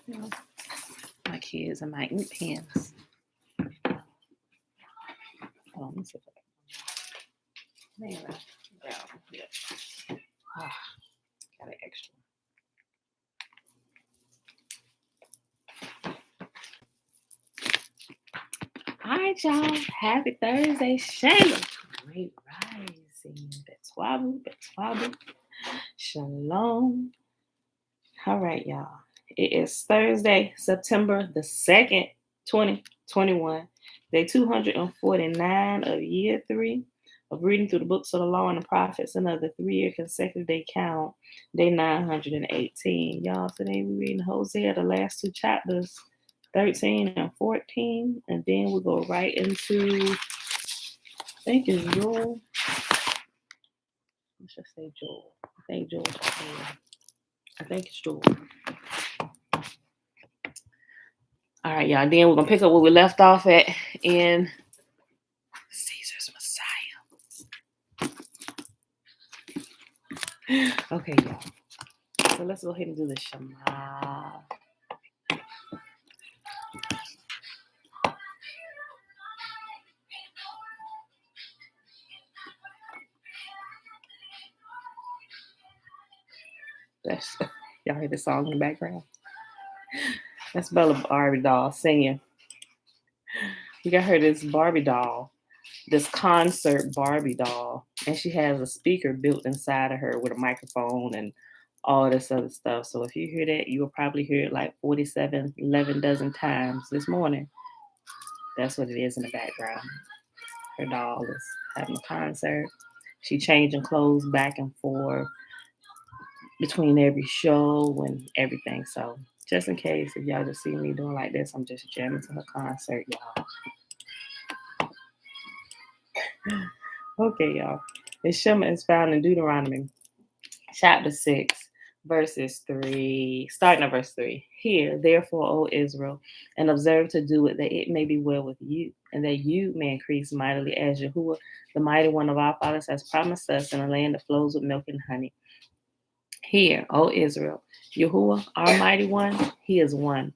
My kids and my ink pens. Let me see if I can. Got an extra. All right, y'all. Happy Thursday, Shayla. Great rising. Betwabu. Shalom. All right, y'all. It is Thursday, September the 2nd, 2021. Day 249 of year 3 of reading through the books of the law and the prophets, another 3-year consecutive day count, day 918. Y'all, today we're reading Hosea, the last 2 chapters, 13 and 14, and then we'll go right into, I think it's Joel. Let's just say Joel. I think Joel. I think it's Joel. All right, y'all. Then we're going to pick up where we left off at in Caesar's Messiah. Okay, y'all. So let's go ahead and do the Shema. Y'all hear the song in the background? That's Bella Barbie doll singing. You got her this Barbie doll, this concert Barbie doll, and she has a speaker built inside of her with a microphone and all this other stuff. So if you hear that, you will probably hear it like 11 dozen times this morning. That's what it is in the background. Her doll is having a concert. She changing clothes back and forth between every show and everything. So just in case, if y'all just see me doing like this, I'm just jamming to her concert, y'all. Okay, y'all. The Shema is found in Deuteronomy chapter 6, verses 3, starting at verse 3. Hear, therefore, O Israel, and observe to do it, that it may be well with you, and that you may increase mightily, as Yahuwah, the mighty one of our fathers, has promised us in a land that flows with milk and honey. Hear, O Israel, Yahuwah, our mighty one, he is one.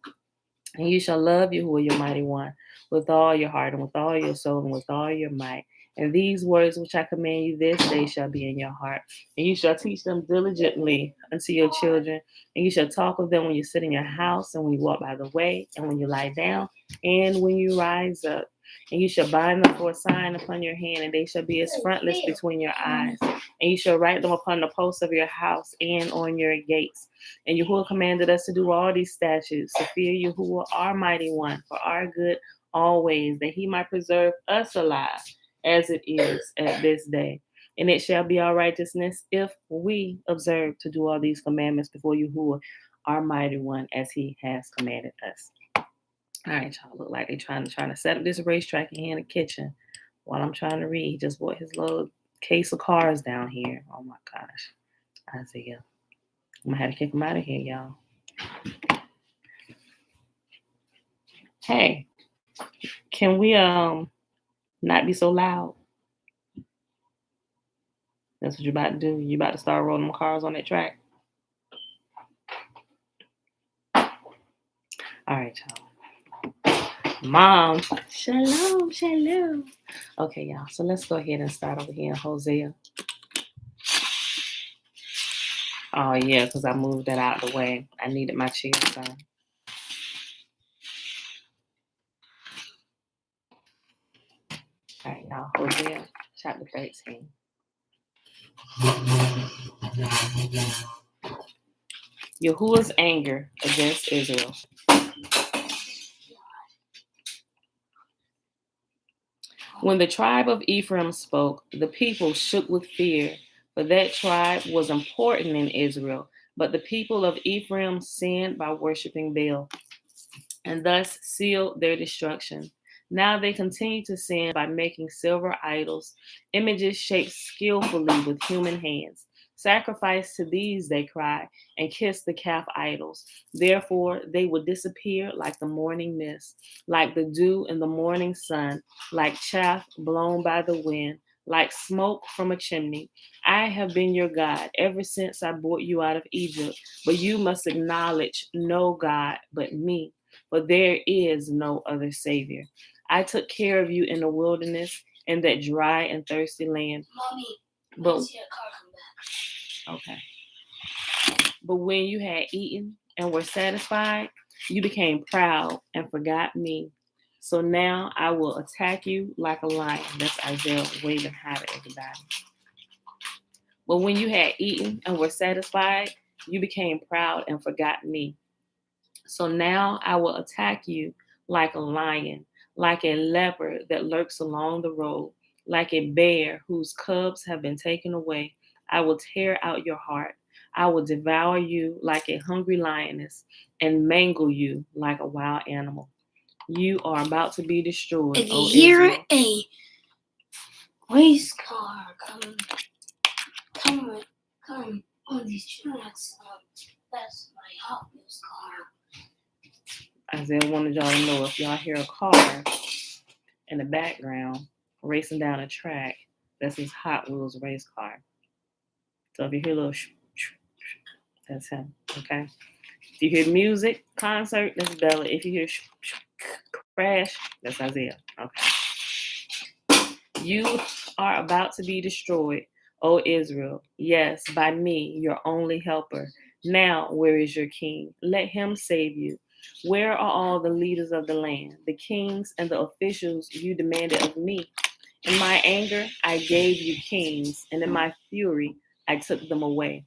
And you shall love Yahuwah, your mighty one, with all your heart and with all your soul and with all your might. And these words which I command you this day shall be in your heart. And you shall teach them diligently unto your children. And you shall talk of them when you sit in your house and when you walk by the way and when you lie down and when you rise up. And you shall bind them for a sign upon your hand, and they shall be as frontlets between your eyes. And you shall write them upon the posts of your house and on your gates. And Yahuwah commanded us to do all these statutes, to fear Yahuwah, our mighty one, for our good always, that he might preserve us alive, as it is at this day. And it shall be our righteousness if we observe to do all these commandments before Yahuwah, our mighty one, as he has commanded us. All right, y'all, look like they're trying to set up this racetrack in here in the kitchen while I'm trying to read. He just bought his little case of cars down here. Oh my gosh. Isaiah. I'm gonna have to kick him out of here, y'all. Hey, can we not be so loud? That's what you're about to do. You about to start rolling them cars on that track. All right, y'all. Mom, shalom. Okay, y'all. So let's go ahead and start over here in Hosea. Oh yeah, because I moved that out of the way. I needed my chair done. All right, y'all. Hosea chapter 13. Yahuwah's anger against Israel. When the tribe of Ephraim spoke, the people shook with fear, for that tribe was important in Israel. But the people of Ephraim sinned by worshiping Baal, and thus sealed their destruction. Now they continue to sin by making silver idols, images shaped skillfully with human hands. Sacrifice to these, they cry, and kiss the calf idols. Therefore, they will disappear like the morning mist, like the dew in the morning sun, like chaff blown by the wind, like smoke from a chimney. I have been your God ever since I brought you out of Egypt, but you must acknowledge no God but me, for there is no other Savior. I took care of you in the wilderness, in that dry and thirsty land. Mommy, But I see a car come back. okay. But when you had eaten and were satisfied, you became proud and forgot me. So now I will attack you like a lion. That's Isaiah waving hi to everybody. But when you had eaten and were satisfied, you became proud and forgot me. So now I will attack you like a lion, like a leopard that lurks along the road, like a bear whose cubs have been taken away. I will tear out your heart. I will devour you like a hungry lioness and mangle you like a wild animal. You are about to be destroyed, If you O hear Israel. a race car come on these tracks, that's my Hot Wheels car. Isaiah wanted y'all to know if y'all hear a car in the background racing down a track, that's his Hot Wheels race car. So if you hear a little that's him, okay? If you hear music, concert, that's Bella. If you hear crash, that's Isaiah, okay? You are about to be destroyed, O Israel. Yes, by me, your only helper. Now, where is your king? Let him save you. Where are all the leaders of the land, the kings and the officials you demanded of me? In my anger, I gave you kings, and in my fury, I took them away.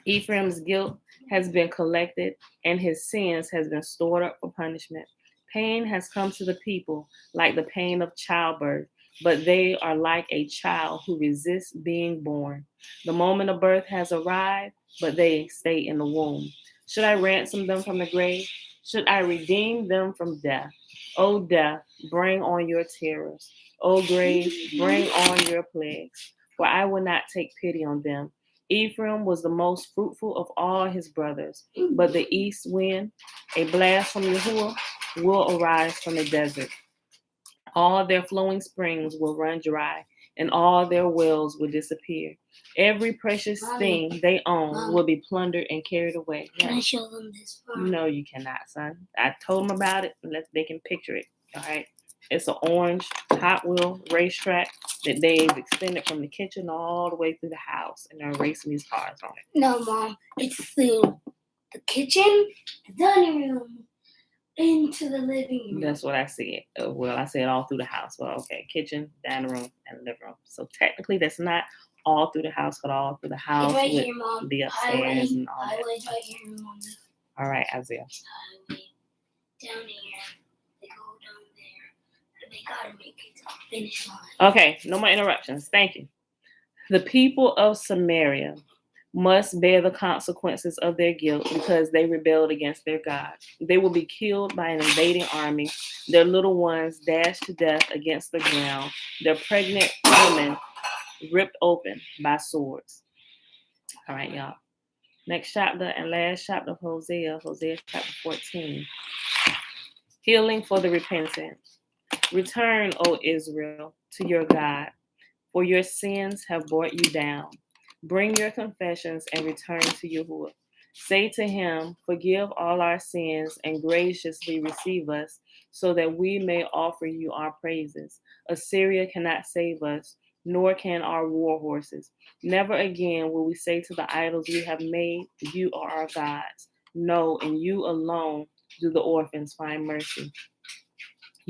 Ephraim's guilt has been collected, and his sins has been stored up for punishment. Pain has come to the people like the pain of childbirth, but they are like a child who resists being born. The moment of birth has arrived, but they stay in the womb. Should I ransom them from the grave? Should I redeem them from death? O death, bring on your terrors. O grave, bring on your plagues. For I will not take pity on them. Ephraim was the most fruitful of all his brothers, but the east wind, a blast from Yahuwah, will arise from the desert. All their flowing springs will run dry, and all their wells will disappear. Every precious thing they own will be plundered and carried away. Can I show them this one? No, you cannot, son. I told them about it, and they can picture it. All right. It's an orange Hot Wheel racetrack that they've extended from the kitchen all the way through the house, and they're racing these cars on it. No, Mom. It's through the kitchen, the dining room, into the living room. That's what I said. Well, I said all through the house. Well, okay, kitchen, dining room, and living room. So technically, that's not all through the house, but all through the house It's right with here, Mom. the upstairs and all that. Highway's right here, Mom. All right, Isaiah. Highway down here. They go down there. And they gotta make it to the finish line. Okay, no more interruptions. Thank you. The people of Samaria must bear the consequences of their guilt because they rebelled against their God. They will be killed by an invading army, their little ones dashed to death against the ground, their pregnant women ripped open by swords. All right, y'all. Next chapter and last chapter of Hosea, Hosea chapter 14. Healing for the repentant. Return, O Israel, to your God, for your sins have brought you down. Bring your confessions and return to Yahuwah. Say to him, forgive all our sins and graciously receive us, so that we may offer you our praises. Assyria cannot save us, nor can our war horses. Never again will we say to the idols we have made, you are our gods. No, in you alone do the orphans find mercy.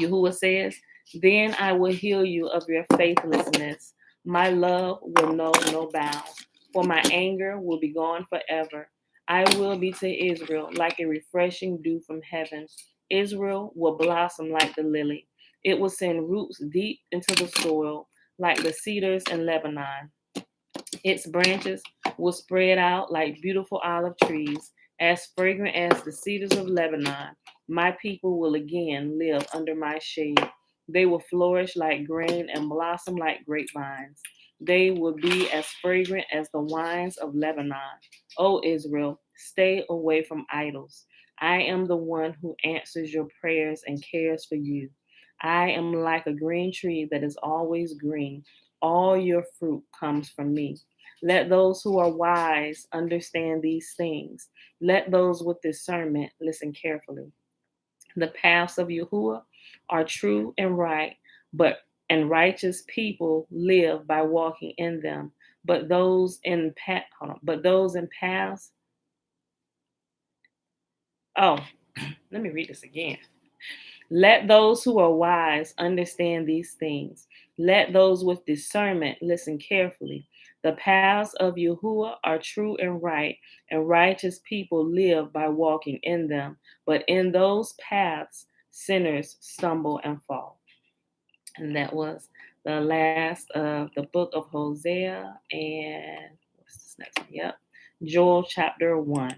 Yahuwah says, then I will heal you of your faithlessness. My love will know no bounds, for my anger will be gone forever. I will be to Israel like a refreshing dew from heaven. Israel will blossom like the lily. It will send roots deep into the soil, like the cedars in Lebanon. Its branches will spread out like beautiful olive trees, as fragrant as the cedars of Lebanon. My people will again live under my shade. They will flourish like grain and blossom like grapevines. They will be as fragrant as the wines of Lebanon. O Israel, stay away from idols. I am the one who answers your prayers and cares for you. I am like a green tree that is always green, All your fruit comes from me. Let those who are wise understand these things. Let those with discernment listen carefully. The paths of Yahuwah are true and right, and righteous people live by walking in them. But those in paths. Oh, let me read this again. Let those who are wise understand these things. Let those with discernment listen carefully. The paths of Yahuwah are true and right, and righteous people live by walking in them. But in those paths, sinners stumble and fall. And that was the last of the book of Hosea. And what's this next one? Yep. Joel chapter 1.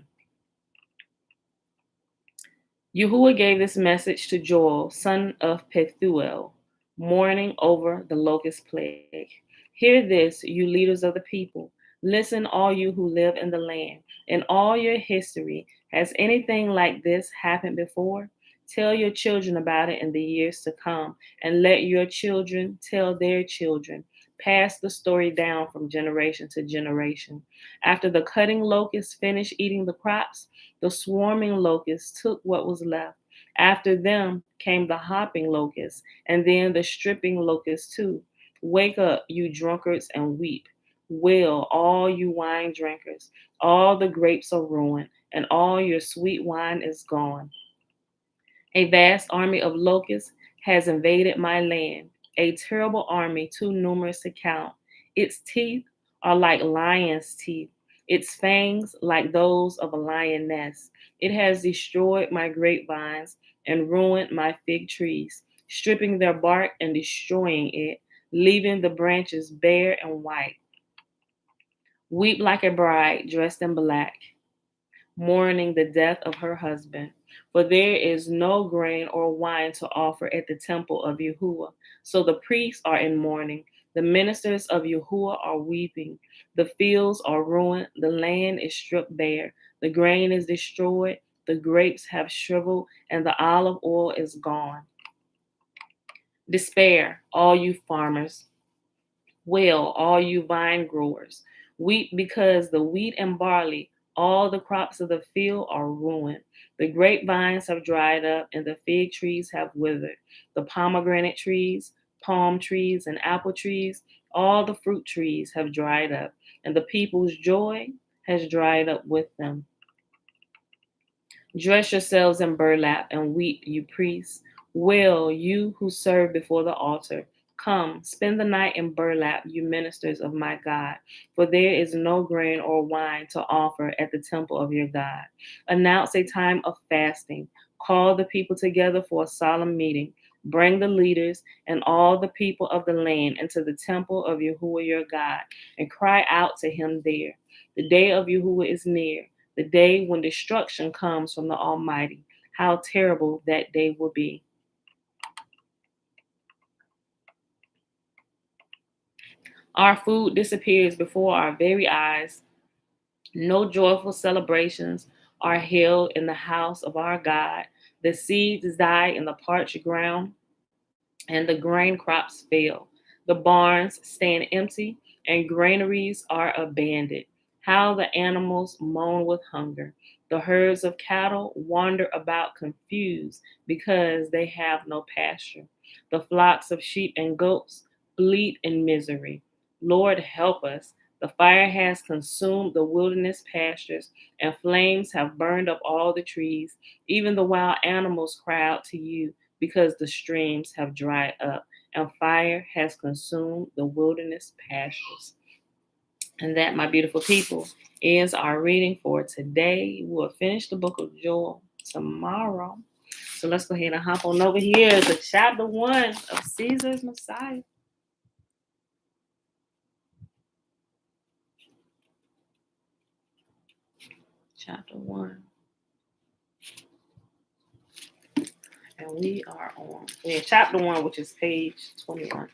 Yahuwah gave this message to Joel, son of Pethuel, mourning over the locust plague. Hear this, you leaders of the people. Listen, all you who live in the land. In all your history, has anything like this happened before? Tell your children about it in the years to come, and let your children tell their children. Pass the story down from generation to generation. After the cutting locusts finished eating the crops, the swarming locusts took what was left. After them came the hopping locusts, and then the stripping locusts too. Wake up, you drunkards, and weep. Wail, all you wine drinkers. All the grapes are ruined, and all your sweet wine is gone. A vast army of locusts has invaded my land, a terrible army too numerous to count. Its teeth are like lions' teeth, its fangs like those of a lioness. It has destroyed my grapevines and ruined my fig trees, stripping their bark and destroying it, leaving the branches bare and white. Weep like a bride dressed in black, mourning the death of her husband. For there is no grain or wine to offer at the temple of Yahuwah. So the priests are in mourning. The ministers of Yahuwah are weeping. The fields are ruined. The land is stripped bare. The grain is destroyed. The grapes have shriveled, and the olive oil is gone. Despair, all you farmers. Wail, all you vine growers. Weep because the wheat and barley, all the crops of the field are ruined. The grapevines have dried up, and the fig trees have withered. The pomegranate trees, palm trees, and apple trees, all the fruit trees have dried up, and the people's joy has dried up with them. Dress yourselves in burlap and weep, you priests. Wail, you who serve before the altar. Come, spend the night in burlap, you ministers of my God, for there is no grain or wine to offer at the temple of your God. Announce a time of fasting. Call the people together for a solemn meeting. Bring the leaders and all the people of the land into the temple of Yahuwah your God, and cry out to him there. The day of Yahuwah is near, the day when destruction comes from the Almighty. How terrible that day will be. Our food disappears before our very eyes. No joyful celebrations are held in the house of our God. The seeds die in the parched ground, and the grain crops fail. The barns stand empty, and granaries are abandoned. How the animals moan with hunger. The herds of cattle wander about confused because they have no pasture. The flocks of sheep and goats bleat in misery. Lord, help us. The fire has consumed the wilderness pastures, and flames have burned up all the trees. Even the wild animals cry out to you because the streams have dried up, and fire has consumed the wilderness pastures. And that, my beautiful people, is our reading for today. We'll finish the book of Joel tomorrow. So let's go ahead and hop on over here to chapter 1 of Caesar's Messiah. Chapter 1. And we are on chapter 1, which is page 21.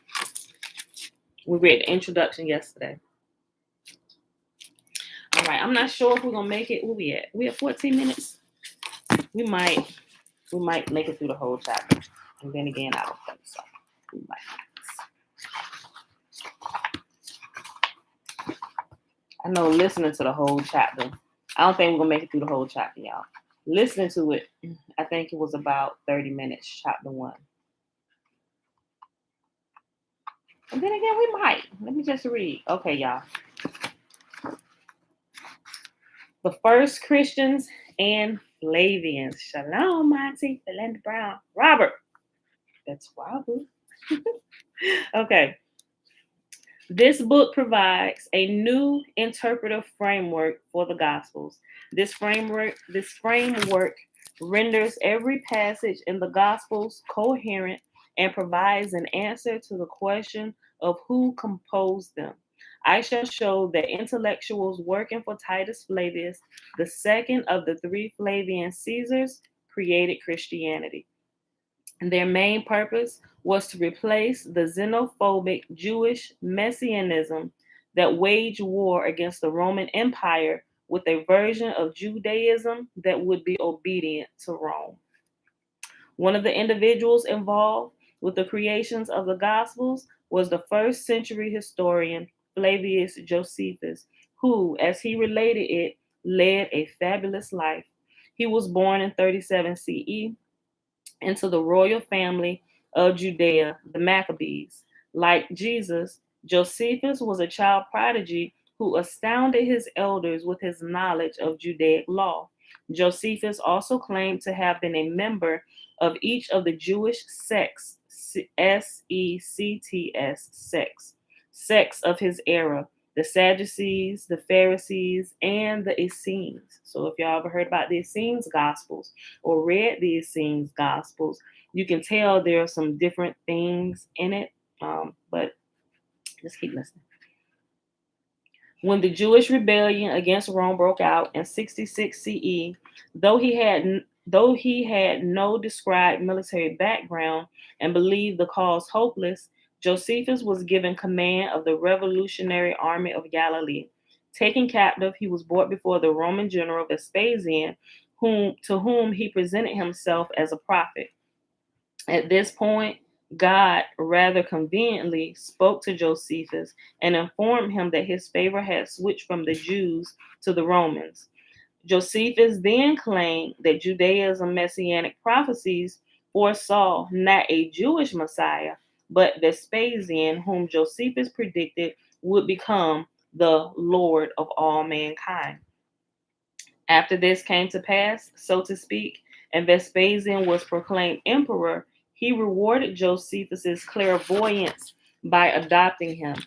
We read the introduction yesterday. All right, I'm not sure if we're gonna make it. Where we at? We at 14 minutes. We might make it through the whole chapter. And then again, I don't think so. We might. I know listening to the whole chapter. I don't think we're gonna make it through the whole chapter, y'all. Listening to it, I think it was about 30 minutes, chapter 1. And then again, we might. Let me just read. Okay, y'all. The first Christians and Flavians. Shalom, Monty, Belinda Brown, Robert. That's Robert. Okay. This book provides a new interpretive framework for the Gospels. This framework renders every passage in the Gospels coherent and provides an answer to the question of who composed them. I shall show that intellectuals working for Titus Flavius, the second of the three Flavian Caesars, created Christianity. Their main purpose was to replace the xenophobic Jewish messianism that waged war against the Roman Empire with a version of Judaism that would be obedient to Rome. One of the individuals involved with the creations of the Gospels was the first century historian Flavius Josephus, who, as he related it, led a fabulous life. He was born in 37 CE into the royal family of Judea, the Maccabees. Like Jesus, Josephus was a child prodigy who astounded his elders with his knowledge of Judaic law. Josephus also claimed to have been a member of each of the Jewish sects, sects of his era, the Sadducees, the Pharisees, and the Essenes. So if y'all ever heard about the Essenes Gospels or read the Essenes Gospels, you can tell there are some different things in it, but just keep listening. When the Jewish rebellion against Rome broke out in 66 CE, though he had no described military background and believed the cause hopeless, Josephus was given command of the revolutionary army of Galilee. Taken captive, he was brought before the Roman general Vespasian, to whom he presented himself as a prophet. At this point, God rather conveniently spoke to Josephus and informed him that his favor had switched from the Jews to the Romans. Josephus then claimed that Judaism's messianic prophecies foresaw not a Jewish Messiah, but Vespasian, whom Josephus predicted would become the Lord of all mankind. After this came to pass, so to speak, and Vespasian was proclaimed emperor, he rewarded Josephus's clairvoyance by adopting him.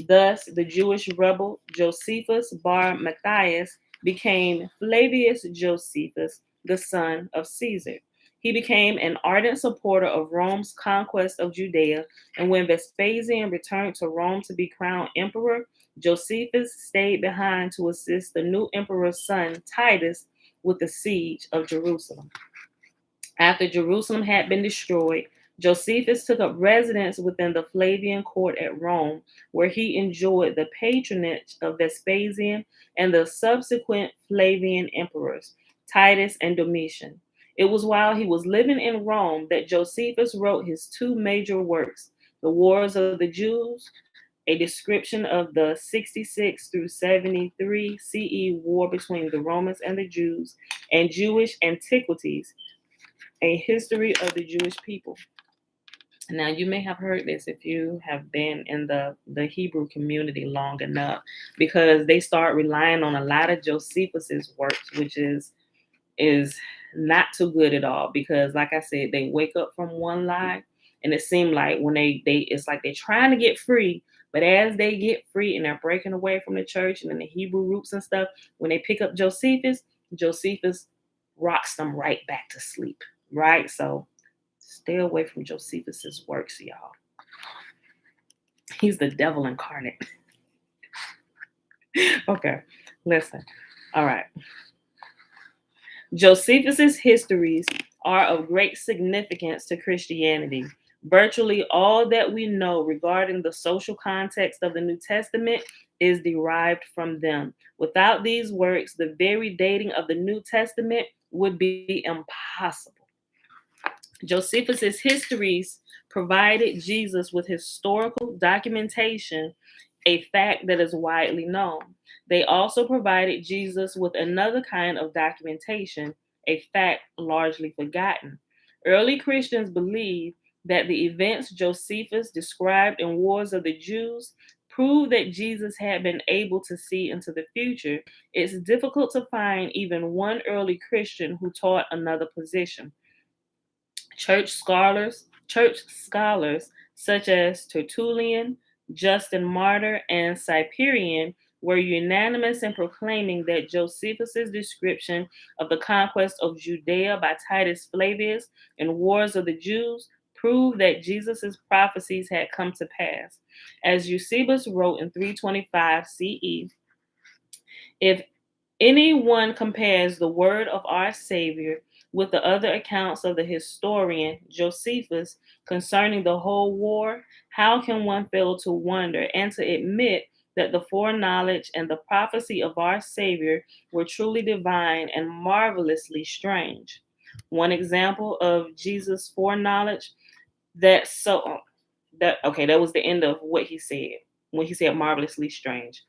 Thus, the Jewish rebel Josephus Bar Matthias became Flavius Josephus, the son of Caesar. He became an ardent supporter of Rome's conquest of Judea, and when Vespasian returned to Rome to be crowned emperor, Josephus stayed behind to assist the new emperor's son, Titus, with the siege of Jerusalem. After Jerusalem had been destroyed, Josephus took up residence within the Flavian court at Rome, where he enjoyed the patronage of Vespasian and the subsequent Flavian emperors, Titus and Domitian. It was while he was living in Rome that Josephus wrote his two major works, The Wars of the Jews, a description of the 66 through 73 CE war between the Romans and the Jews, and Jewish Antiquities, a history of the Jewish people. Now, you may have heard this if you have been in the Hebrew community long enough, because they start relying on a lot of Josephus's works, which is not too good at all. Because, like I said, they wake up from one lie, and it seemed like when they it's like they're trying to get free, but as they get free and they're breaking away from the church and then the Hebrew roots and stuff, when they pick up Josephus rocks them right back to sleep, right? So stay away from Josephus's works, y'all. He's the devil incarnate. Okay, listen. All right. Josephus's histories are of great significance to Christianity. Virtually all that we know regarding the social context of the New Testament is derived from them. Without these works, the very dating of the New Testament would be impossible. Josephus's histories provided Jesus with historical documentation a fact that is widely known. They also provided Jesus with another kind of documentation, a fact largely forgotten. Early Christians believed that the events Josephus described in Wars of the Jews prove that Jesus had been able to see into the future. It's difficult to find even one early Christian who taught another position. Church scholars such as Tertullian, Justin Martyr, and Cyprian were unanimous in proclaiming that Josephus's description of the conquest of Judea by Titus Flavius and Wars of the Jews proved that Jesus' prophecies had come to pass. As Eusebius wrote in 325 CE, if anyone compares the word of our Savior with the other accounts of the historian Josephus concerning the whole war, how can one fail to wonder and to admit that the foreknowledge and the prophecy of our Savior were truly divine and marvelously strange? One example of Jesus' foreknowledge that was the end of what he said when he said marvelously strange.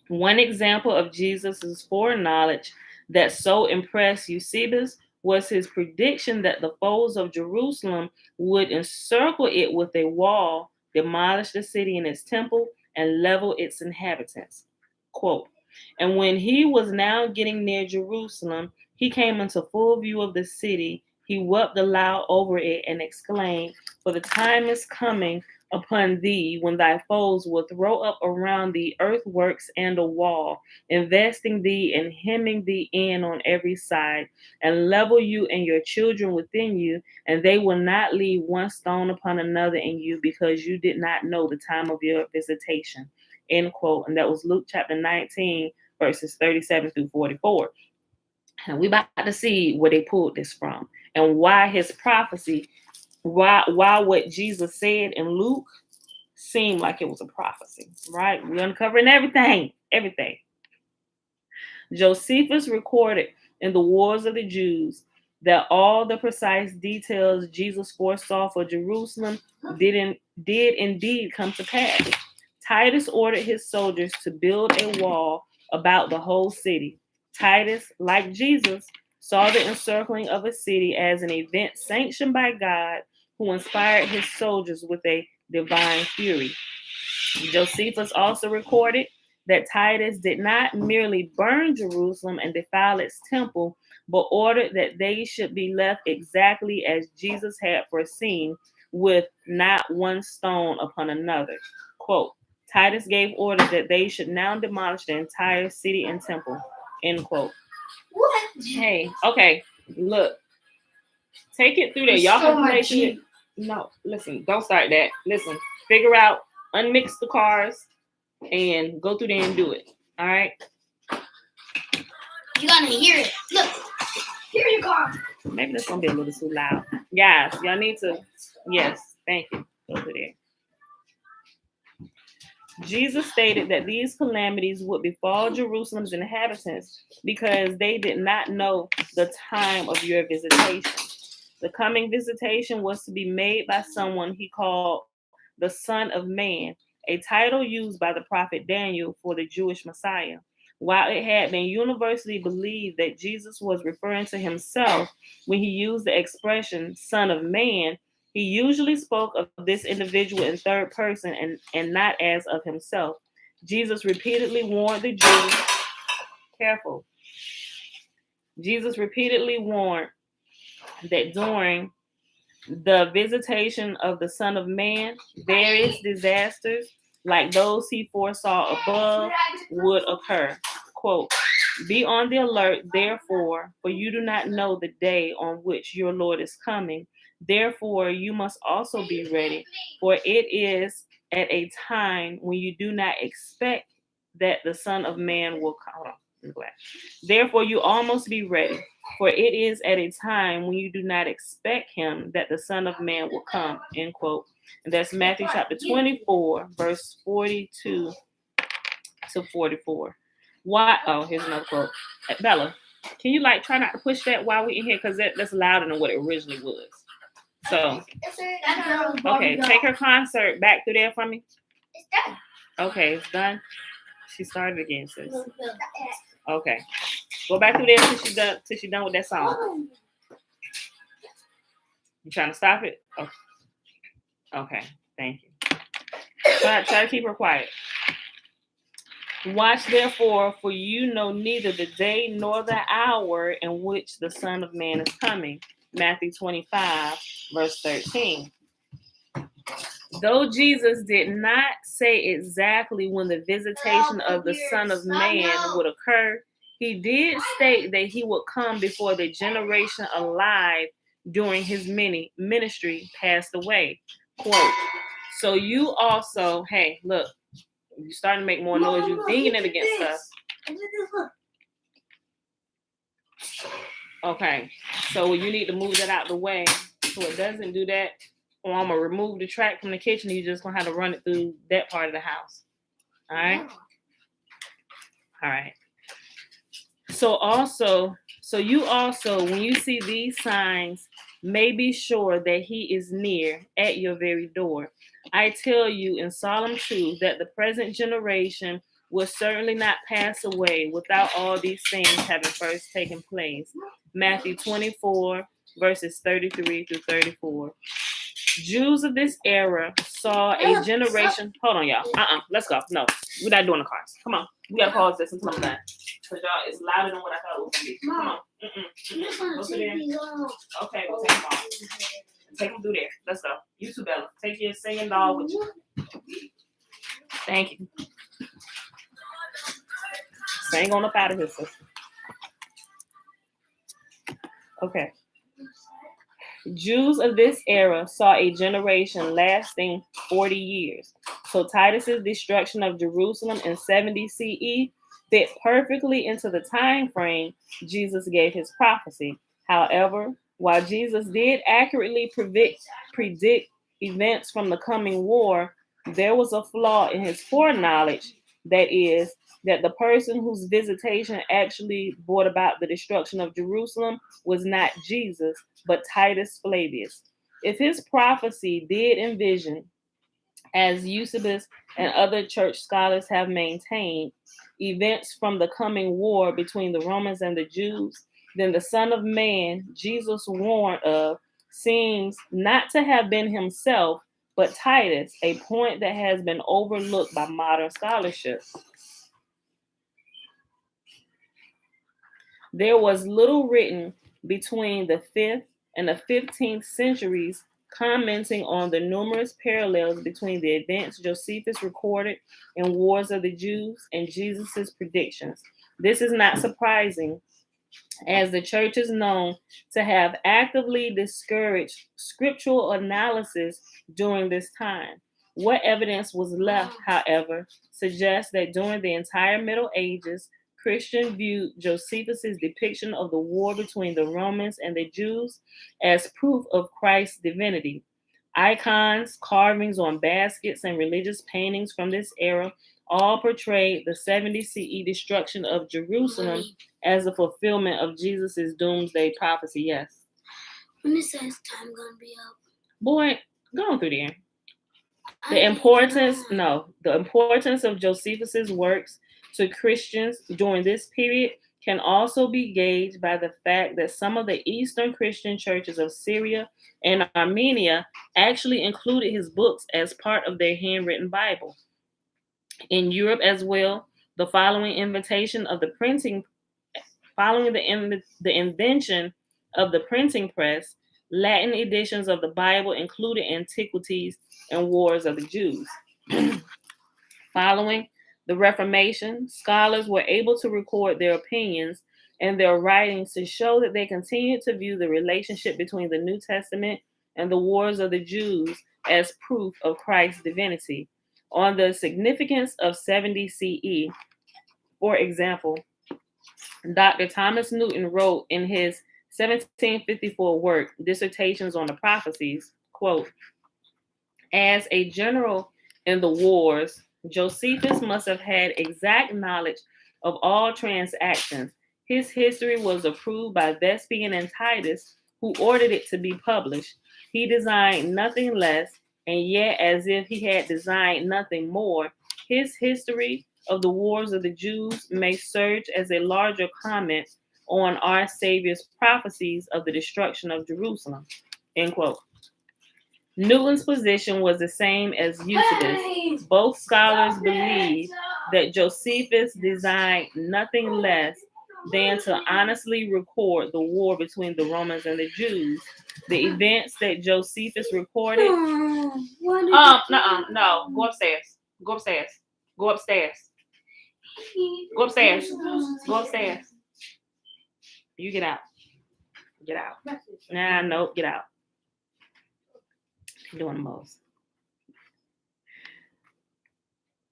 One example of Jesus' foreknowledge that so impressed Eusebius was his prediction that the foes of Jerusalem would encircle it with a wall, demolish the city and its temple, and level its inhabitants. Quote, and when he was now getting near Jerusalem, he came into full view of the city. He wept aloud over it and exclaimed, for the time is coming upon thee when thy foes will throw up around thee earthworks and a wall, investing thee and hemming thee in on every side, and level you and your children within you, and they will not leave one stone upon another in you, because you did not know the time of your visitation. End quote. And that was Luke chapter 19, verses 37 through 44. And we about to see where they pulled this from and why his prophecy, why what Jesus said in Luke seemed like it was a prophecy, right? We're uncovering everything. Josephus recorded in the Wars of the Jews that all the precise details Jesus foresaw for Jerusalem did indeed come to pass. Titus ordered his soldiers to build a wall about the whole city. Titus, like Jesus, saw the encircling of a city as an event sanctioned by God, who inspired his soldiers with a divine fury. Josephus also recorded that Titus did not merely burn Jerusalem and defile its temple, but ordered that they should be left exactly as Jesus had foreseen, with not one stone upon another. Quote, Titus gave orders that they should now demolish the entire city and temple. End quote. What? Hey, okay, look. Take it through there. Y'all can play through it. No, listen, don't start that. Listen, figure out, unmix the cars, and go through there and do it. All right? You gotta hear it. Look, hear your car. Maybe that's gonna be a little too loud. Guys, y'all need to. Yes, thank you. Go through there. Jesus stated that these calamities would befall Jerusalem's inhabitants because they did not know the time of your visitation. The coming visitation was to be made by someone he called the Son of Man, a title used by the prophet Daniel for the Jewish Messiah. While it had been universally believed that Jesus was referring to himself when he used the expression Son of Man, he usually spoke of this individual in third person and not as of himself. Jesus repeatedly warned the Jews, careful. Jesus repeatedly warned that during the visitation of the Son of Man, various disasters like those he foresaw above would occur. Quote, be on the alert, therefore, for you do not know the day on which your Lord is coming. Therefore, you must also be ready, for it is at a time when you do not expect that the Son of Man will come. Hold on, I'm glad. Therefore, you all must be ready, for it is at a time when you do not expect him that the Son of Man will come. End quote. And that's Matthew chapter 24, verse 42 to 44. Why? Oh, here's another quote. Bella, can you try not to push that while we're in here? Because that's louder than what it originally was. So, okay, take her concert back through there for me. It's done. Okay, it's done. She started again, sis. Okay. Go back through there till she's done with that song. You trying to stop it? Oh. Okay. Thank you. Try to keep her quiet. Watch therefore, for you know neither the day nor the hour in which the Son of Man is coming. Matthew 25, verse 13. Though Jesus did not say exactly when the visitation of the Son of Man would occur, he did state that he would come before the generation alive during his ministry passed away. Quote, so you also, hey, look, you're starting to make more noise. You're dinging it against stuff. Okay, so you need to move that out the way so it doesn't do that. Or I'm going to remove the track from the kitchen. You're just going to have to run it through that part of the house. All right? All right. So you also, when you see these signs, may be sure that he is near at your very door. I tell you in solemn truth that the present generation will certainly not pass away without all these things having first taken place. Matthew 24, verses 33 through 34. Jews of this era saw a generation. Hold on, y'all. Let's go. No, we're not doing the cars. Come on. We gotta pause this until I'm done. Because y'all, it's louder than what I thought it was gonna be. Come on. Okay, we'll take them off. Take them through there. Let's go. You too, Bella. Take your singing doll with you. Thank you. Sing on up out of here, sister. Okay. Jews of this era saw a generation lasting 40 years. So Titus's destruction of Jerusalem in 70 CE fit perfectly into the time frame Jesus gave his prophecy. However, while Jesus did accurately predict events from the coming war, there was a flaw in his foreknowledge. That is, that the person whose visitation actually brought about the destruction of Jerusalem was not Jesus, but Titus Flavius. If his prophecy did envision, as Eusebius and other church scholars have maintained, events from the coming war between the Romans and the Jews, then the Son of Man, Jesus warned of, seems not to have been himself, but Titus, a point that has been overlooked by modern scholarship. There was little written between the 5th and the 15th centuries commenting on the numerous parallels between the events Josephus recorded in Wars of the Jews and Jesus' predictions. This is not surprising, as the church is known to have actively discouraged scriptural analysis during this time. What evidence was left, however, suggests that during the entire Middle Ages, Christians viewed Josephus' depiction of the war between the Romans and the Jews as proof of Christ's divinity. Icons, carvings on baskets, and religious paintings from this era all portrayed the 70 CE destruction of Jerusalem as a fulfillment of Jesus' doomsday prophecy. Yes. When it says time gonna be up. Boy, go on through there. The importance of Josephus' works to Christians during this period can also be gauged by the fact that some of the Eastern Christian churches of Syria and Armenia actually included his books as part of their handwritten Bible. In Europe as well, following the invention of the printing press, Latin editions of the Bible included antiquities and wars of the Jews. Following the Reformation, scholars were able to record their opinions and their writings to show that they continued to view the relationship between the New Testament and the wars of the Jews as proof of Christ's divinity. On the significance of 70 CE, for example, Dr. Thomas Newton wrote in his 1754 work, Dissertations on the Prophecies, quote, as a general in the wars, Josephus must have had exact knowledge of all transactions. His history was approved by Vespasian and Titus, who ordered it to be published. He designed nothing less, and yet, as if he had designed nothing more, His history of the wars of the Jews may serve as a larger comment on our Savior's prophecies of the destruction of Jerusalem. End quote. Newton's position was the same as Eusebius. Both scholars believe that Josephus designed nothing less than to honestly record the war between the Romans and the Jews. The events that Josephus recorded. No, go upstairs. Go upstairs. Go upstairs. Go upstairs. Go upstairs. You get out. Get out. Nah, nope, get out. Doing the most.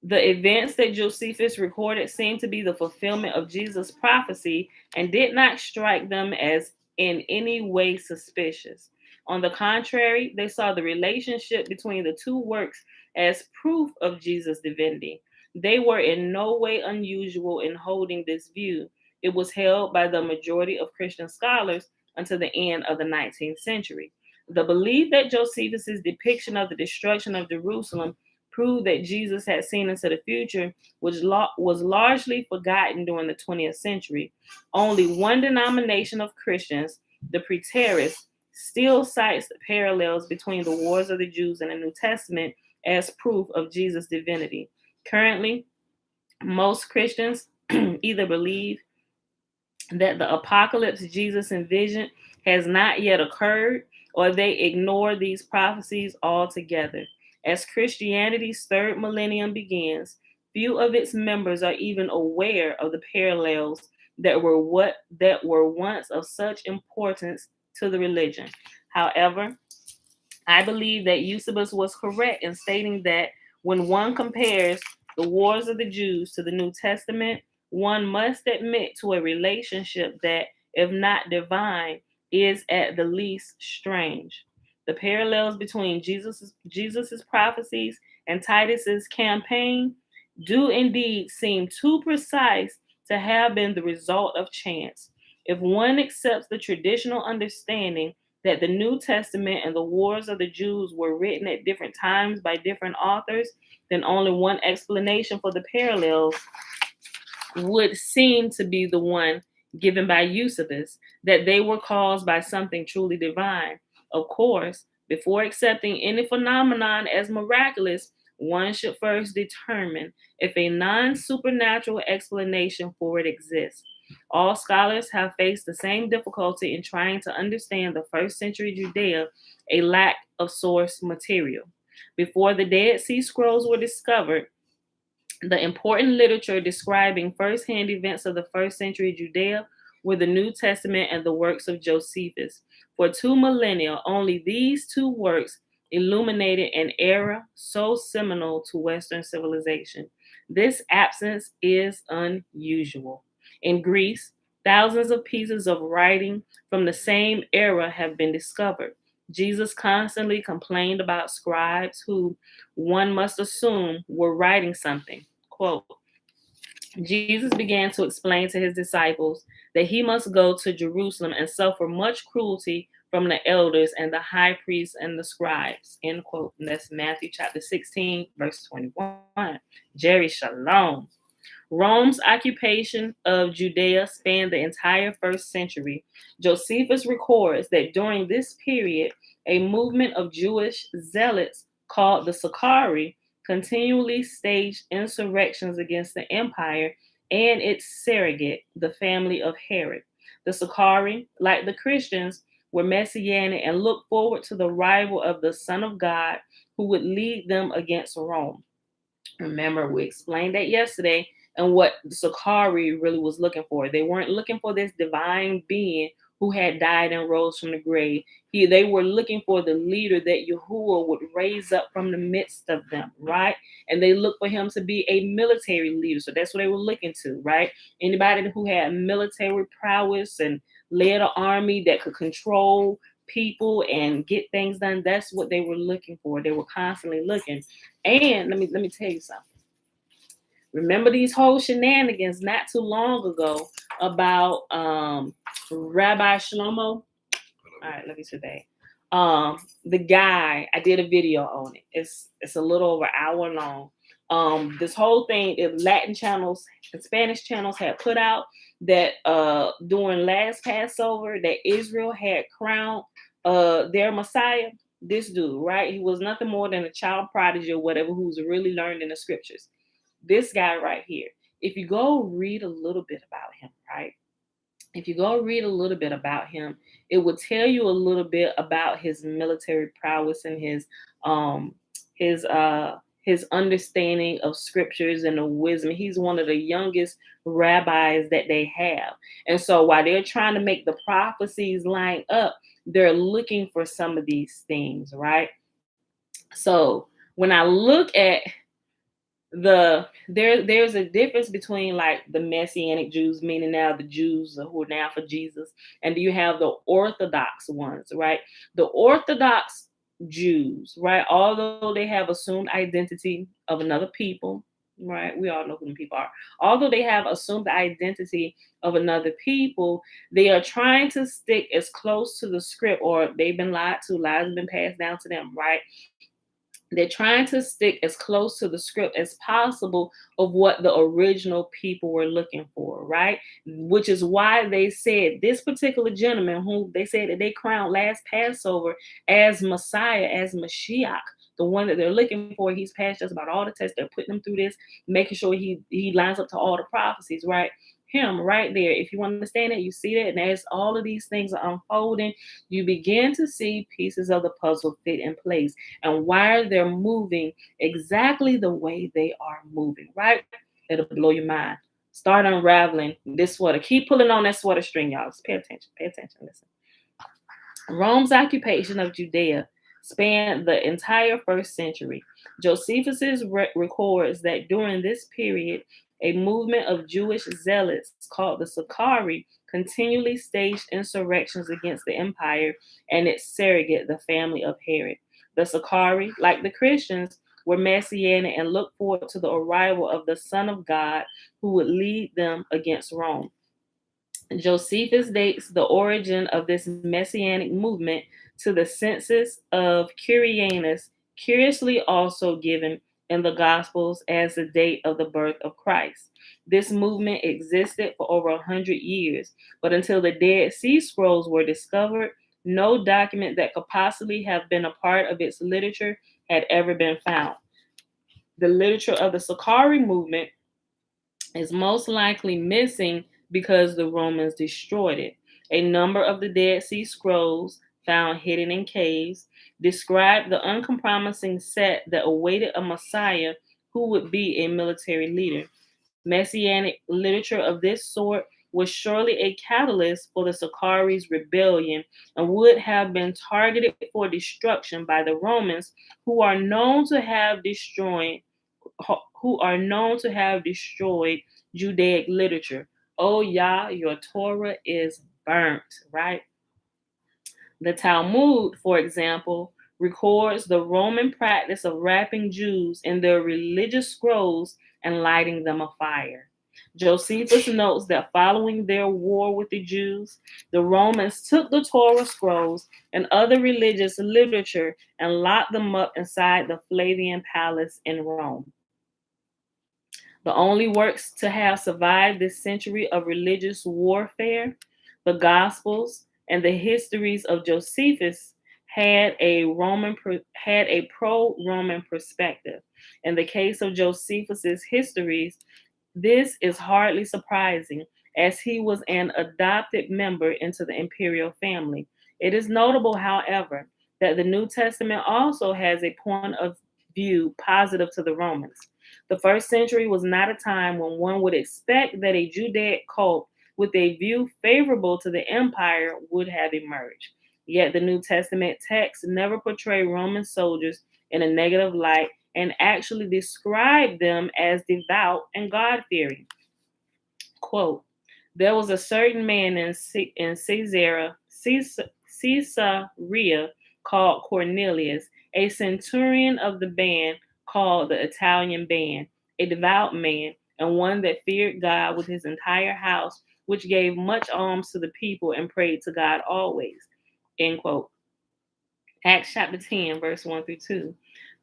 The events that Josephus recorded seemed to be the fulfillment of Jesus' prophecy and did not strike them as in any way suspicious. On the contrary, they saw the relationship between the two works as proof of Jesus' divinity. They were in no way unusual in holding this view. It was held by the majority of Christian scholars until the end of the 19th century. The belief that Josephus' depiction of the destruction of Jerusalem proved that Jesus had seen into the future was largely forgotten during the 20th century. Only one denomination of Christians, the Preterists, still cites the parallels between the wars of the Jews and the New Testament as proof of Jesus' divinity. Currently, most Christians either believe that the apocalypse Jesus envisioned has not yet occurred, or they ignore these prophecies altogether. As Christianity's third millennium begins, few of its members are even aware of the parallels that were once of such importance to the religion. However, I believe that Eusebius was correct in stating that when one compares the wars of the Jews to the New Testament, one must admit to a relationship that, if not divine, is at the least strange. The parallels between Jesus's prophecies and Titus's campaign do indeed seem too precise to have been the result of chance. If one accepts the traditional understanding that the New Testament and the wars of the Jews were written at different times by different authors, then only one explanation for the parallels would seem to be the one given by Eusebius, that they were caused by something truly divine. Of course, before accepting any phenomenon as miraculous, one should first determine if a non-supernatural explanation for it exists. All scholars have faced the same difficulty in trying to understand the first century Judea, a lack of source material. Before the Dead Sea Scrolls were discovered, the important literature describing first-hand events of the first century Judea were the New Testament and the works of Josephus. For 2 millennia, only these two works illuminated an era so seminal to Western civilization. This absence is unusual. In Greece, thousands of pieces of writing from the same era have been discovered. Jesus constantly complained about scribes who, one must assume, were writing something. Quote, Jesus began to explain to his disciples that he must go to Jerusalem and suffer much cruelty from the elders and the high priests and the scribes. End quote. And that's Matthew chapter 16, verse 21. Jerry Shalom. Rome's occupation of Judea spanned the entire first century. Josephus records that during this period, a movement of Jewish zealots called the Sicarii continually staged insurrections against the empire and its surrogate, the family of Herod. The Sicarii, like the Christians, were messianic and looked forward to the arrival of the Son of God who would lead them against Rome. Remember, we explained that yesterday and what the Sicarii really was looking for. They weren't looking for this divine being who had died and rose from the grave. They were looking for the leader that Yahuwah would raise up from the midst of them, right? And they looked for him to be a military leader. So that's what they were looking to, right? Anybody who had military prowess and led an army that could control people and get things done, that's what they were looking for. They were constantly looking. And let me tell you something. Remember these whole shenanigans not too long ago about Rabbi Shlomo? All right, let me see that. The guy, I did a video on it. It's a little over an hour long. This whole thing, Latin channels and Spanish channels had put out that during last Passover that Israel had crowned their Messiah. This dude, right? He was nothing more than a child prodigy or whatever who's really learned in the scriptures. This guy right here. If you go read a little bit about him, right? If you go read a little bit about him, it will tell you a little bit about his military prowess and um his uh his understanding of scriptures and the wisdom. He's one of the youngest rabbis that they have. And so while they're trying to make the prophecies line up, they're looking for some of these things, right? So when I look at there's a difference between like the Messianic Jews, meaning now the Jews who are now for Jesus, and you have the Orthodox ones, right? The Orthodox Jews, right? Although they have assumed identity of another people, right? We all know who the people are. Although they have assumed the identity of another people, they are trying to stick as close to the script, or they've been lied to, lies have been passed down to them, right? They're trying to stick as close to the script as possible of what the original people were looking for, right? Which is why they said this particular gentleman, who they said that they crowned last Passover as Messiah, as Mashiach, the one that they're looking for. He's passed just about all the tests. They're putting him through this, making sure he lines up to all the prophecies, right? Him right there. If you understand it, you see that, and as all of these things are unfolding, you begin to see pieces of the puzzle fit in place and why they're moving exactly the way they are moving, right? It'll blow your mind. Start unraveling this sweater. Keep pulling on that sweater string, y'all. Just pay attention. Pay attention. Listen. Rome's occupation of Judea spanned the entire first century. Josephus records that during this period, a movement of Jewish zealots called the Sicarii continually staged insurrections against the empire and its surrogate, the family of Herod. The Sicarii, like the Christians, were messianic and looked forward to the arrival of the Son of God who would lead them against Rome. Josephus dates the origin of this messianic movement to the census of Quirinius, curiously also given in the Gospels as the date of the birth of Christ. This movement existed for over 100 years, but until the Dead Sea Scrolls were discovered, no document that could possibly have been a part of its literature had ever been found. The literature of the Sicarii movement is most likely missing because the Romans destroyed it. A number of the Dead Sea Scrolls found hidden in caves describe the uncompromising set that awaited a Messiah who would be a military leader. Messianic literature of this sort was surely a catalyst for the Sicari's rebellion and would have been targeted for destruction by the Romans, who are known to have destroyed Judaic literature. Oh, Yah, your Torah is burnt, right? The Talmud, for example, records the Roman practice of wrapping Jews in their religious scrolls and lighting them afire. Josephus notes that following their war with the Jews, the Romans took the Torah scrolls and other religious literature and locked them up inside the Flavian palace in Rome. The only works to have survived this century of religious warfare, the Gospels and the histories of Josephus, had a pro-Roman perspective. In the case of Josephus's histories, this is hardly surprising, as he was an adopted member into the imperial family. It is notable, however, that the New Testament also has a point of view positive to the Romans. The first century was not a time when one would expect that a Judaic cult with a view favorable to the empire would have emerged. Yet the New Testament texts never portray Roman soldiers in a negative light and actually describe them as devout and God-fearing. Quote, there was a certain man in Caesarea called Cornelius, a centurion of the band called the Italian band, a devout man, and one that feared God with his entire house, which gave much alms to the people and prayed to God always. End quote. Acts chapter 10, verse 1 through 2.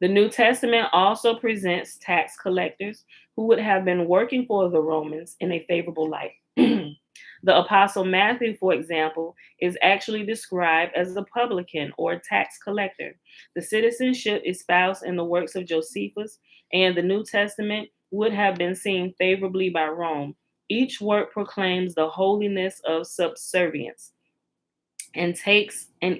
The New Testament also presents tax collectors who would have been working for the Romans in a favorable light. The Apostle Matthew, for example, is actually described as a publican or tax collector. The citizenship espoused in the works of Josephus and the New Testament would have been seen favorably by Rome. Each work proclaims the holiness of subservience and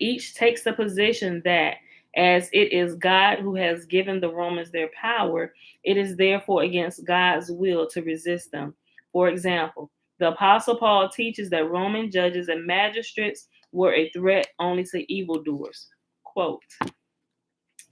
each takes the position that as it is God who has given the Romans their power, it is therefore against God's will to resist them. For example, the Apostle Paul teaches that Roman judges and magistrates were a threat only to evildoers. Quote,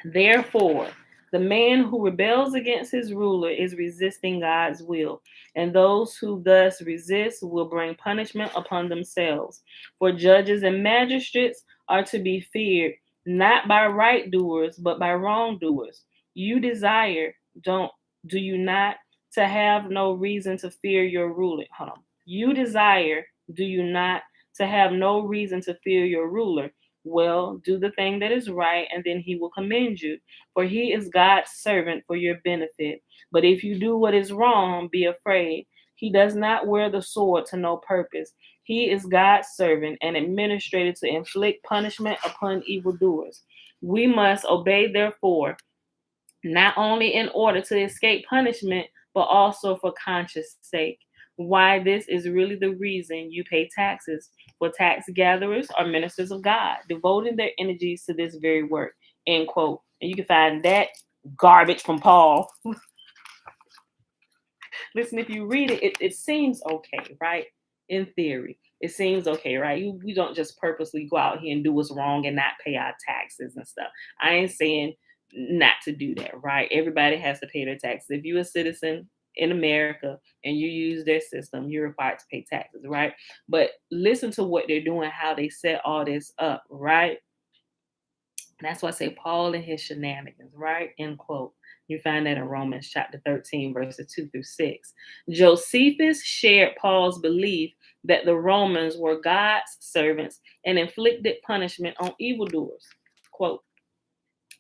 therefore, the man who rebels against his ruler is resisting God's will, and those who thus resist will bring punishment upon themselves. For judges and magistrates are to be feared not by right doers, but by wrongdoers. You desire, do you not, to have no reason to fear your ruler? Hold on. You desire, do you not, to have no reason to fear your ruler? Well, do the thing that is right, and then he will commend you, for he is God's servant for your benefit. But if you do what is wrong, be afraid. He does not wear the sword to no purpose. He is God's servant and administrator to inflict punishment upon evildoers. We must obey, therefore, not only in order to escape punishment, but also for conscience sake. Why this is really the reason you pay taxes, for tax gatherers are ministers of God, devoting their energies to this very work. End quote. And you can find that garbage from Paul. Listen, if you read it, it seems okay, right? In theory, it seems okay, right? We don't just purposely go out here and do what's wrong and not pay our taxes and stuff. I ain't saying not to do that, right? Everybody has to pay their taxes. If you're a citizen in America and you use their system, you're required to pay taxes, right? But listen to what they're doing, how they set all this up, right? That's why I say Paul and his shenanigans, right? End quote. You find that in Romans chapter 13, verses 2 through 6. Josephus shared Paul's belief that the Romans were God's servants and inflicted punishment on evildoers. Quote,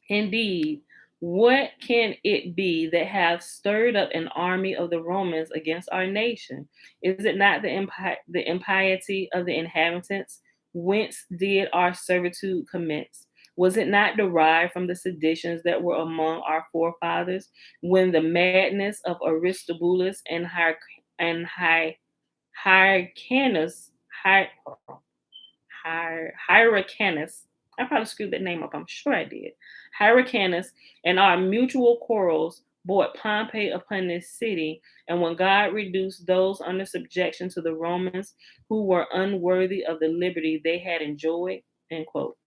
indeed, what can it be that have stirred up an army of the Romans against our nation? Is it not the impiety of the inhabitants? Whence did our servitude commence? Was it not derived from the seditions that were among our forefathers, when the madness of Aristobulus and Hyrcanus, I probably screwed that name up, I'm sure I did. Hyrcanus and our mutual quarrels brought Pompey upon this city, and when God reduced those under subjection to the Romans who were unworthy of the liberty they had enjoyed, end quote.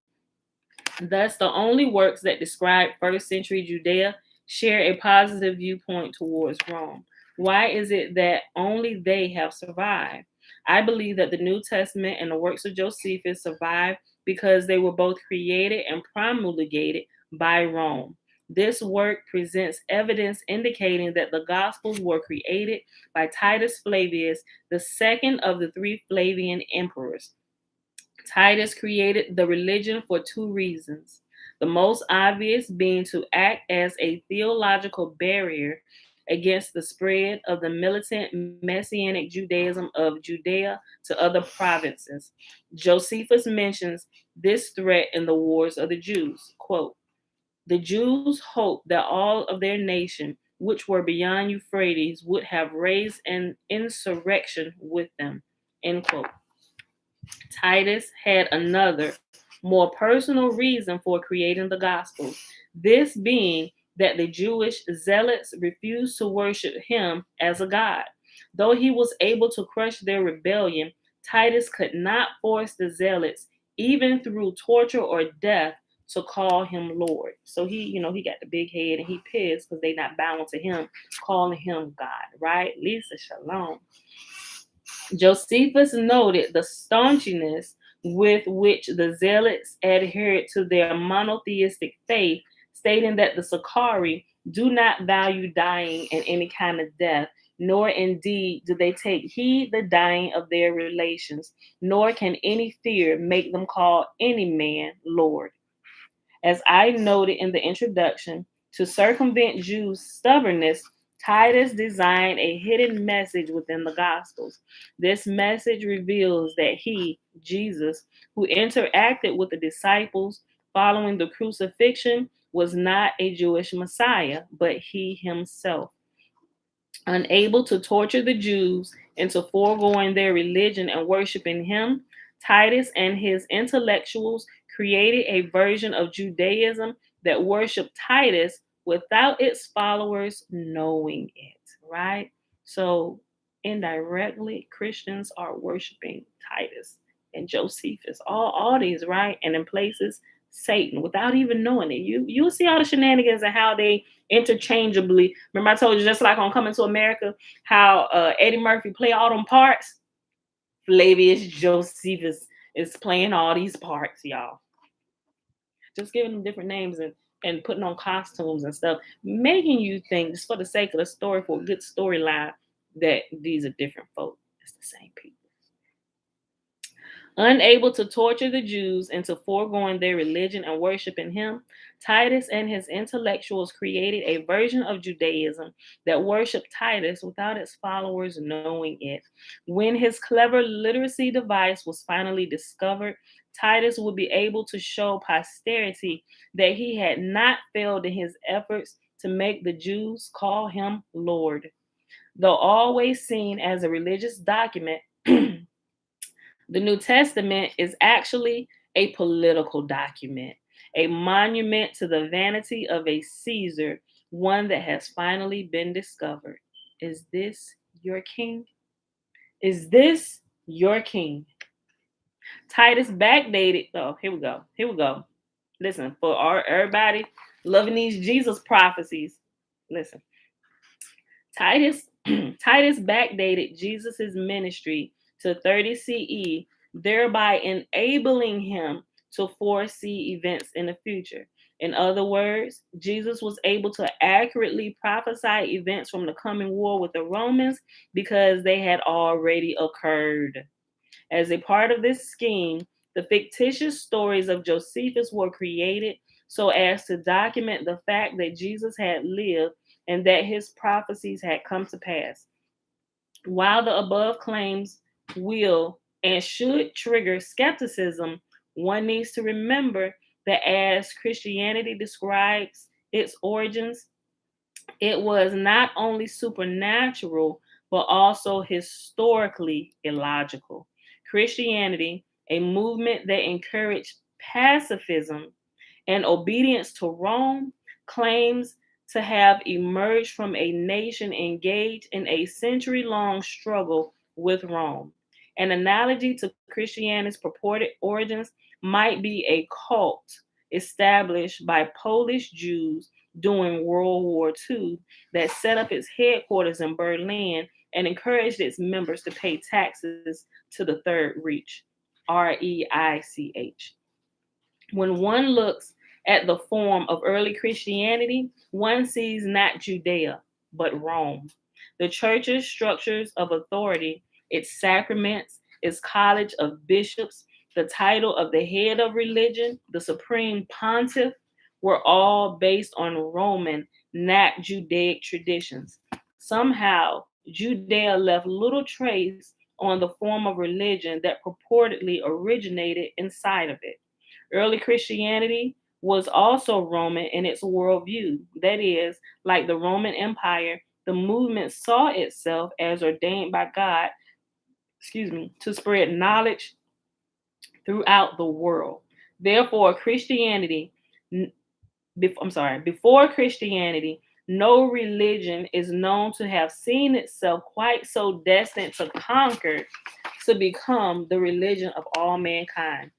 Thus, the only works that describe first century Judea share a positive viewpoint towards Rome. Why is it that only they have survived? I believe that the New Testament and the works of Josephus survived because they were both created and promulgated by Rome. This work presents evidence indicating that the Gospels were created by Titus Flavius, the second of the three Flavian emperors. Titus created the religion for two reasons. The most obvious being to act as a theological barrier against the spread of the militant Messianic Judaism of Judea to other provinces. Josephus mentions this threat in the Wars of the Jews. Quote, the Jews hoped that all of their nation, which were beyond Euphrates, would have raised an insurrection with them. End quote. Titus had another, more personal reason for creating the Gospels, this being that the Jewish zealots refused to worship him as a god. Though he was able to crush their rebellion, Titus could not force the zealots, even through torture or death, to call him Lord. So he got the big head and he pissed because they not bowing to him, calling him God, right? Lisa Shalom. Josephus noted the staunchness with which the zealots adhered to their monotheistic faith, stating that the Sicarii do not value dying in any kind of death, nor indeed do they take heed the dying of their relations, nor can any fear make them call any man Lord. As I noted in the introduction, to circumvent Jews' stubbornness, Titus designed a hidden message within the Gospels. This message reveals that he, Jesus, who interacted with the disciples following the crucifixion, was not a Jewish Messiah, but he himself. Unable to torture the Jews into foregoing their religion and worshiping him, Titus and his intellectuals created a version of Judaism that worshiped Titus without its followers knowing it, right? So indirectly, Christians are worshiping Titus and Josephus, all these, right? And in places, Satan, without even knowing it. You'll see all the shenanigans and how they interchangeably. Remember, I told you just like on Coming to America, how Eddie Murphy play all them parts. Flavius Josephus is playing all these parts, y'all. Just giving them different names and putting on costumes and stuff, making you think, just for the sake of the story, for a good storyline, that these are different folk. It's the same people. Unable to torture the Jews into foregoing their religion and worshiping him, Titus and his intellectuals created a version of Judaism that worshiped Titus without its followers knowing it. When his clever literacy device was finally discovered, Titus would be able to show posterity that he had not failed in his efforts to make the Jews call him Lord. Though always seen as a religious document, the New Testament is actually a political document, a monument to the vanity of a Caesar, one that has finally been discovered. Is this your king? Is this your king? Titus backdated. Oh, here we go. Here we go. Listen, for everybody loving these Jesus prophecies, listen. Titus backdated Jesus' ministry to 30 CE, thereby enabling him to foresee events in the future. In other words, Jesus was able to accurately prophesy events from the coming war with the Romans because they had already occurred. As a part of this scheme, the fictitious stories of Josephus were created so as to document the fact that Jesus had lived and that his prophecies had come to pass. While the above claims will and should trigger skepticism, one needs to remember that as Christianity describes its origins, it was not only supernatural, but also historically illogical. Christianity, a movement that encouraged pacifism and obedience to Rome, claims to have emerged from a nation engaged in a century long struggle with Rome. An analogy to Christianity's purported origins might be a cult established by Polish Jews during World War II that set up its headquarters in Berlin and encouraged its members to pay taxes to the Third Reich, REICH. When one looks at the form of early Christianity, one sees not Judea, but Rome. The church's structures of authority, its sacraments, its college of bishops, the title of the head of religion, the supreme pontiff, were all based on Roman, not Judaic traditions. Somehow, Judea left little trace on the form of religion that purportedly originated inside of it. Early Christianity was also Roman in its worldview. That is, like the Roman Empire, the movement saw itself as ordained by God, to spread knowledge throughout the world. Therefore, before Christianity, no religion is known to have seen itself quite so destined to conquer to become the religion of all mankind.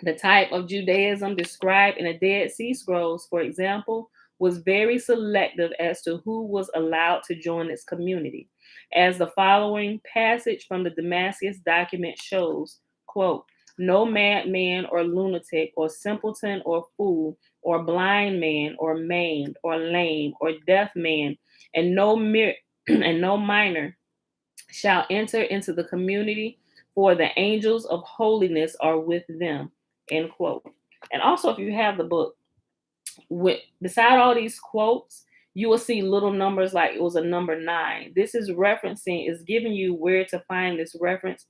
The type of Judaism described in the Dead Sea Scrolls, for example, was very selective as to who was allowed to join its community. As the following passage from the Damascus document shows, quote, no madman or lunatic or simpleton or fool or blind man or maimed or lame or deaf man and no minor shall enter into the community, for the angels of holiness are with them. End quote. And also, if you have the book, beside all these quotes, you will see little numbers like it was a number 9. This is referencing, is giving you where to find this reference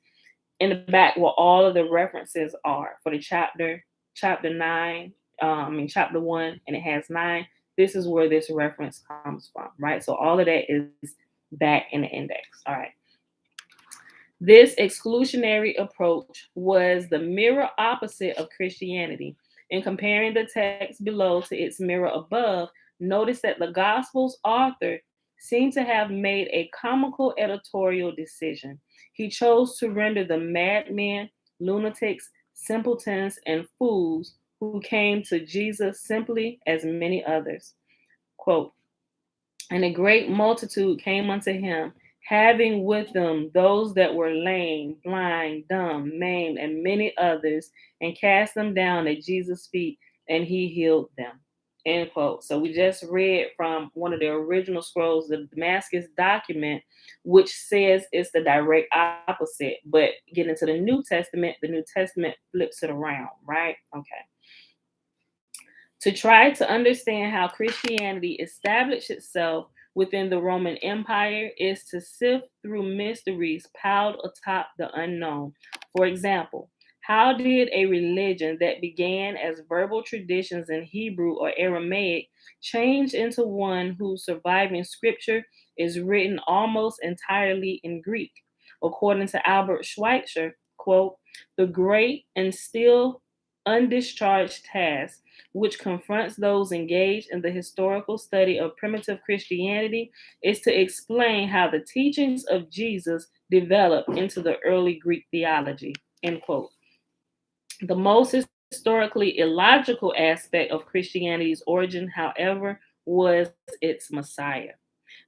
in the back where all of the references are for the chapter 9, chapter 1, and it has 9. This is where this reference comes from, right? So all of that is back in the index. All right. This exclusionary approach was the mirror opposite of Christianity. In comparing the text below to its mirror above, notice that the Gospel's author seemed to have made a comical editorial decision. He chose to render the madmen, lunatics, simpletons, and fools who came to Jesus simply as many others. Quote, and a great multitude came unto him, having with them those that were lame, blind, dumb, maimed, and many others, and cast them down at Jesus' feet, and he healed them. End quote. So we just read from one of the original scrolls, the Damascus document, which says it's the direct opposite. But get into the New Testament flips it around, right? Okay. To try to understand how Christianity established itself within the Roman Empire is to sift through mysteries piled atop the unknown. For example, how did a religion that began as verbal traditions in Hebrew or Aramaic change into one whose surviving scripture is written almost entirely in Greek? According to Albert Schweitzer, quote, the great and still undischarged task which confronts those engaged in the historical study of primitive Christianity is to explain how the teachings of Jesus developed into the early Greek theology, end quote. The most historically illogical aspect of Christianity's origin, however, was its Messiah.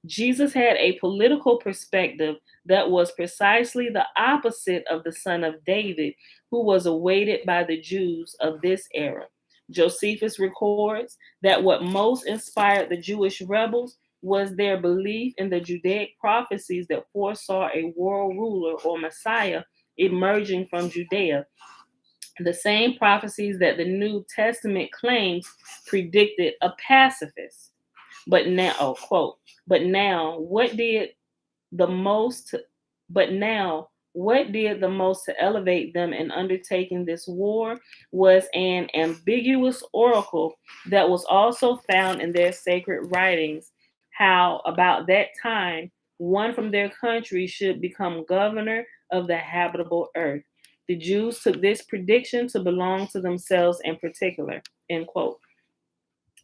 Jesus had a political perspective that was precisely the opposite of the son of David, who was awaited by the Jews of this era. Josephus records that what most inspired the Jewish rebels was their belief in the Judaic prophecies that foresaw a world ruler or Messiah emerging from Judea. The same prophecies that the New Testament claims predicted a pacifist. But now, quote, the most but now what did the most to elevate them in undertaking this war was an ambiguous oracle that was also found in their sacred writings, how about that time one from their country should become governor of the habitable earth. The Jews took this prediction to belong to themselves in particular, end quote.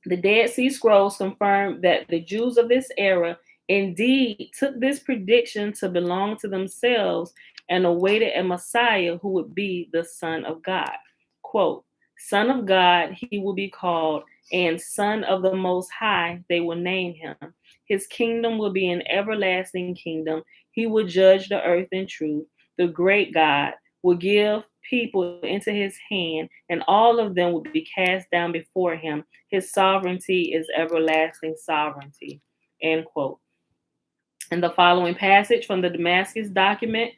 The Dead Sea Scrolls confirm that the Jews of this era indeed took this prediction to belong to themselves and awaited a Messiah who would be the Son of God. Quote, Son of God, he will be called, and Son of the Most High, they will name him. His kingdom will be an everlasting kingdom. He will judge the earth in truth. The great God will give people into his hand, and all of them will be cast down before him. His sovereignty is everlasting sovereignty. End quote. In the following passage from the Damascus document,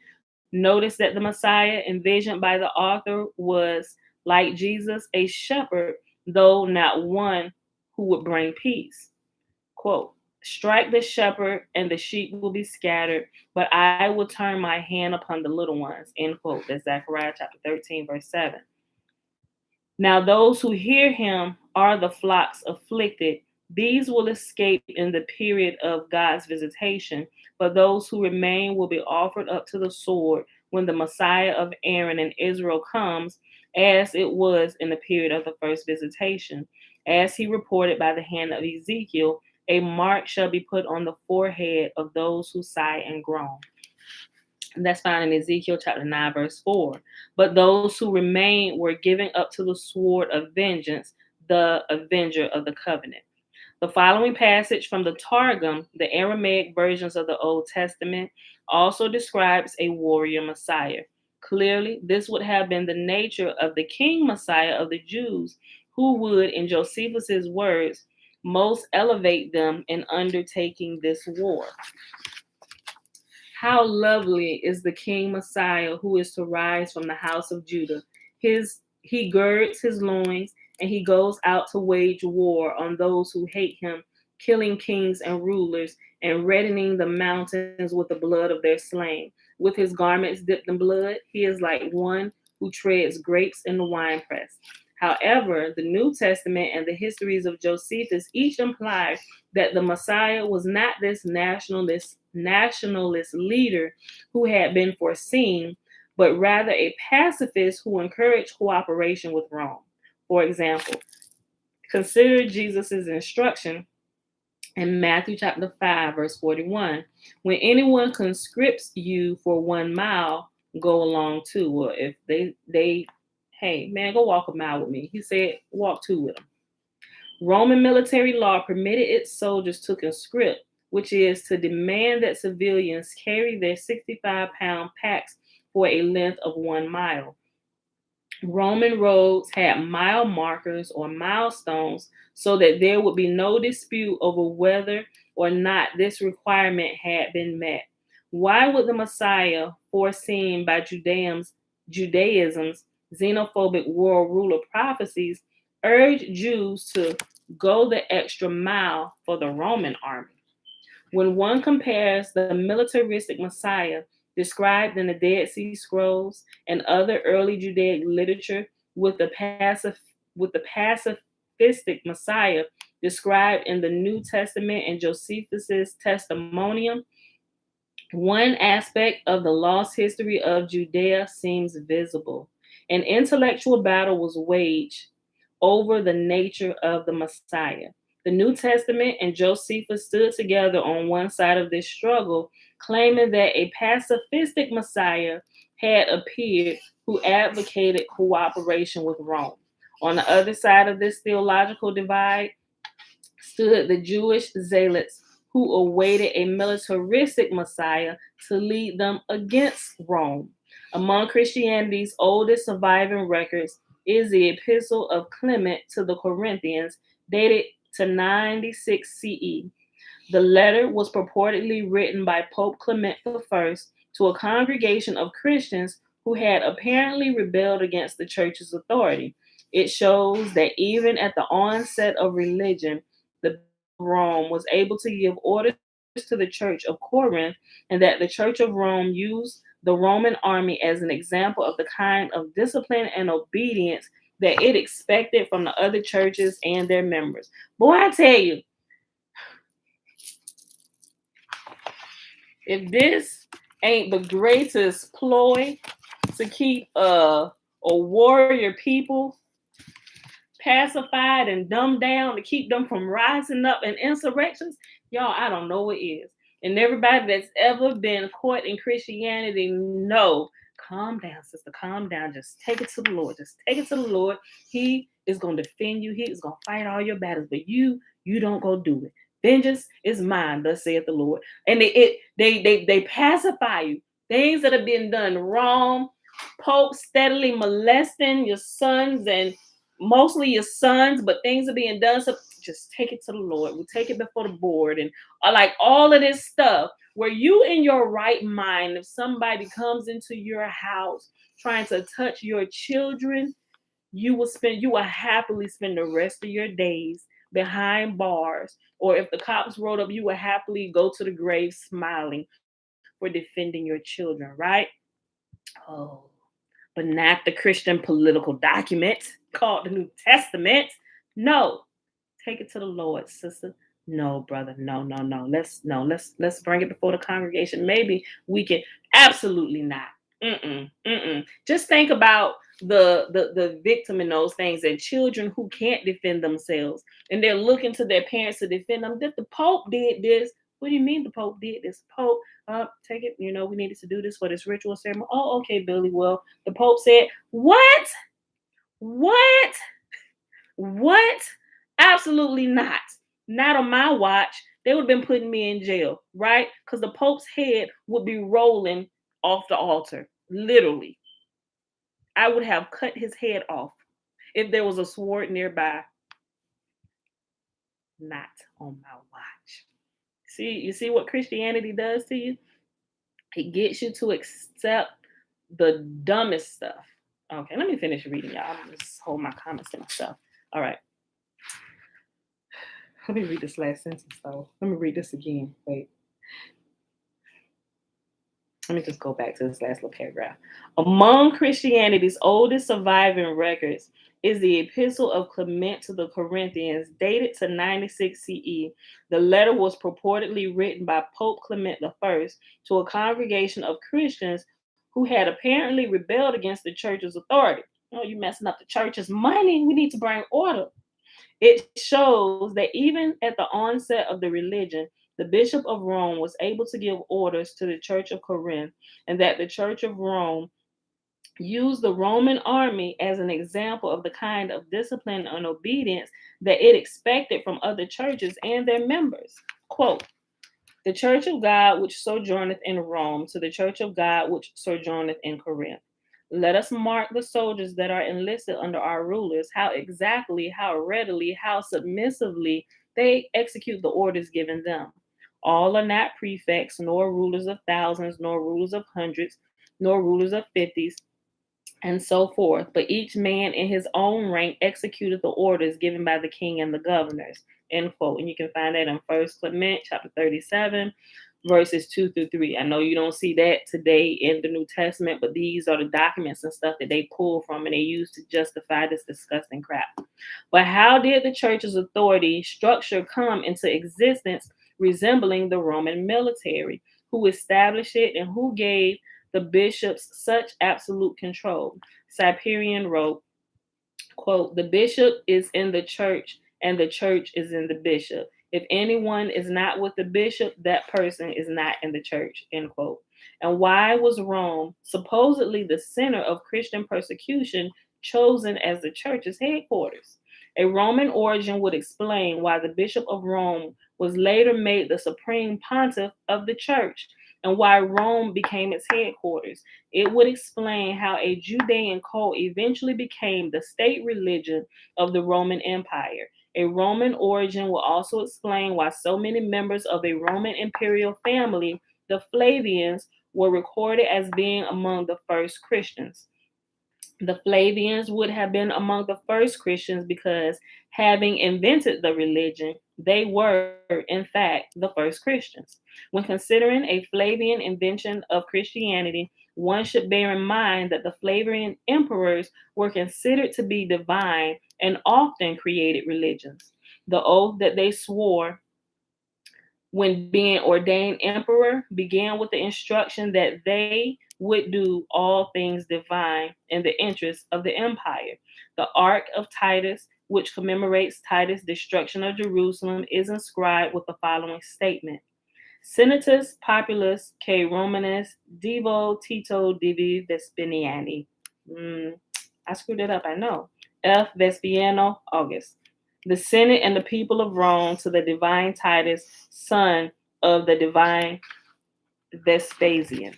notice that the Messiah envisioned by the author was, like Jesus, a shepherd, though not one who would bring peace. Quote, strike the shepherd and the sheep will be scattered, but I will turn my hand upon the little ones. End quote. That's Zechariah chapter 13, verse 7. Now those who hear him are the flocks afflicted. These will escape in the period of God's visitation, but those who remain will be offered up to the sword when the Messiah of Aaron and Israel comes, as it was in the period of the first visitation. As he reported by the hand of Ezekiel, a mark shall be put on the forehead of those who sigh and groan. And that's found in Ezekiel chapter 9, verse 4. But those who remain were given up to the sword of vengeance, the avenger of the covenant. The following passage from the Targum, the Aramaic versions of the Old Testament, also describes a warrior Messiah. Clearly, this would have been the nature of the king Messiah of the Jews, who would, in Josephus's words, most elevate them in undertaking this war. How lovely is the King Messiah who is to rise from the house of Judah. His He girds his loins and he goes out to wage war on those who hate him, killing kings and rulers and reddening the mountains with the blood of their slain. With his garments dipped in blood, he is like one who treads grapes in the winepress. However, the New Testament and the histories of Josephus each imply that the Messiah was not this nationalist leader who had been foreseen, but rather a pacifist who encouraged cooperation with Rome. For example, consider Jesus' instruction in Matthew chapter 5, verse 41. When anyone conscripts you for 1 mile, go along 2. Or if they hey man, go walk a mile with me. He said, walk 2 with them. Roman military law permitted its soldiers to conscript, which is to demand that civilians carry their 65-pound packs for a length of 1 mile. Roman roads had mile markers or milestones so that there would be no dispute over whether or not this requirement had been met. Why would the Messiah, foreseen by Judaism's xenophobic world ruler prophecies, urge Jews to go the extra mile for the Roman army? When one compares the militaristic Messiah described in the Dead Sea Scrolls and other early Judaic literature with the pacifistic Messiah described in the New Testament and Josephus's Testimonium, one aspect of the lost history of Judea seems visible. An intellectual battle was waged over the nature of the Messiah. The New Testament and Josephus stood together on one side of this struggle, claiming that a pacifistic Messiah had appeared who advocated cooperation with Rome. On the other side of this theological divide stood the Jewish zealots who awaited a militaristic Messiah to lead them against Rome. Among Christianity's oldest surviving records is the Epistle of Clement to the Corinthians, dated to 96 CE. The letter was purportedly written by Pope Clement I to a congregation of Christians who had apparently rebelled against the church's authority. It shows that even at the onset of religion, the Bishop of Rome was able to give orders to the Church of Corinth, and that the Church of Rome used the Roman army as an example of the kind of discipline and obedience that it expected from the other churches and their members. Boy, I tell you, if this ain't the greatest ploy to keep a warrior people pacified and dumbed down to keep them from rising up in insurrections, y'all, I don't know what is. And everybody that's ever been caught in Christianity know, calm down, sister, calm down. Just take it to the Lord. Just take it to the Lord. He is going to defend you. He is going to fight all your battles, but you don't go do it. Vengeance is mine, thus saith the Lord. And they pacify you. Things that have been done wrong. Pope steadily molesting your sons and mostly your sons, but things are being done. So just take it to the Lord. We take it before the board and like all of this stuff where you in your right mind, if somebody comes into your house trying to touch your children, you will happily spend the rest of your days behind bars. Or if the cops rolled up, you will happily go to the grave smiling for defending your children, right? Oh, but not the Christian political document called the New Testament. No, take it to the Lord, sister. No, brother. No. Let's bring it before the congregation. Maybe we can. Absolutely not. Just think about the victim in those things and children who can't defend themselves and they're looking to their parents to defend them. That the Pope did this. What do you mean the Pope did this? Pope, take it. We needed to do this for this ritual ceremony. Oh, okay, Billy. Well, the Pope said, what? What? What? Absolutely not. Not on my watch. They would have been putting me in jail, right? Because the Pope's head would be rolling off the altar. Literally. I would have cut his head off if there was a sword nearby. Not on my watch. You see what Christianity does to you? It gets you to accept the dumbest stuff. Okay, let me finish reading, y'all. I'm just hold my comments to myself. All right. Let me read this last sentence, though. Let me read this again. Wait. Let me just go back to this last little paragraph. Among Christianity's oldest surviving records is the Epistle of Clement to the Corinthians, dated to 96 CE. The letter was purportedly written by Pope Clement I to a congregation of Christians who had apparently rebelled against the church's authority. Oh, you messing up the church's money. We need to bring order. It shows that even at the onset of the religion, the Bishop of Rome was able to give orders to the Church of Corinth, and that the Church of Rome used the Roman army as an example of the kind of discipline and obedience that it expected from other churches and their members. Quote, the Church of God which sojourneth in Rome to the Church of God which sojourneth in Corinth. Let us mark the soldiers that are enlisted under our rulers, how exactly, how readily, how submissively they execute the orders given them. All are not prefects, nor rulers of thousands, nor rulers of hundreds, nor rulers of fifties, and so forth. But each man in his own rank executed the orders given by the king and the governors. End quote. And you can find that in 1 Clement chapter 37, verses 2 through 3. I know you don't see that today in the New Testament, but these are the documents and stuff that they pull from and they use to justify this disgusting crap. But how did the church's authority structure come into existence resembling the Roman military? Who established it and who gave the bishops such absolute control? Cyprian wrote, quote, the bishop is in the church and the church is in the bishop. If anyone is not with the bishop, that person is not in the church, end quote. And why was Rome, supposedly the center of Christian persecution, chosen as the church's headquarters? A Roman origin would explain why the Bishop of Rome was later made the supreme pontiff of the church and why Rome became its headquarters. It would explain how a Judean cult eventually became the state religion of the Roman Empire. A Roman origin will also explain why so many members of a Roman imperial family, the Flavians, were recorded as being among the first Christians. The Flavians would have been among the first Christians because, having invented the religion, they were, in fact, the first Christians. When considering a Flavian invention of Christianity, one should bear in mind that the Flavian emperors were considered to be divine and often created religions. The oath that they swore when being ordained emperor began with the instruction that they would do all things divine in the interest of the empire. The Ark of Titus, which commemorates Titus' destruction of Jerusalem, is inscribed with the following statement: Senatus Populus K. Romanus Divo Tito Divi Vespiniani. I screwed it up, I know. F. Vespiano August. The Senate and the people of Rome to the divine Titus, son of the divine Vespasian.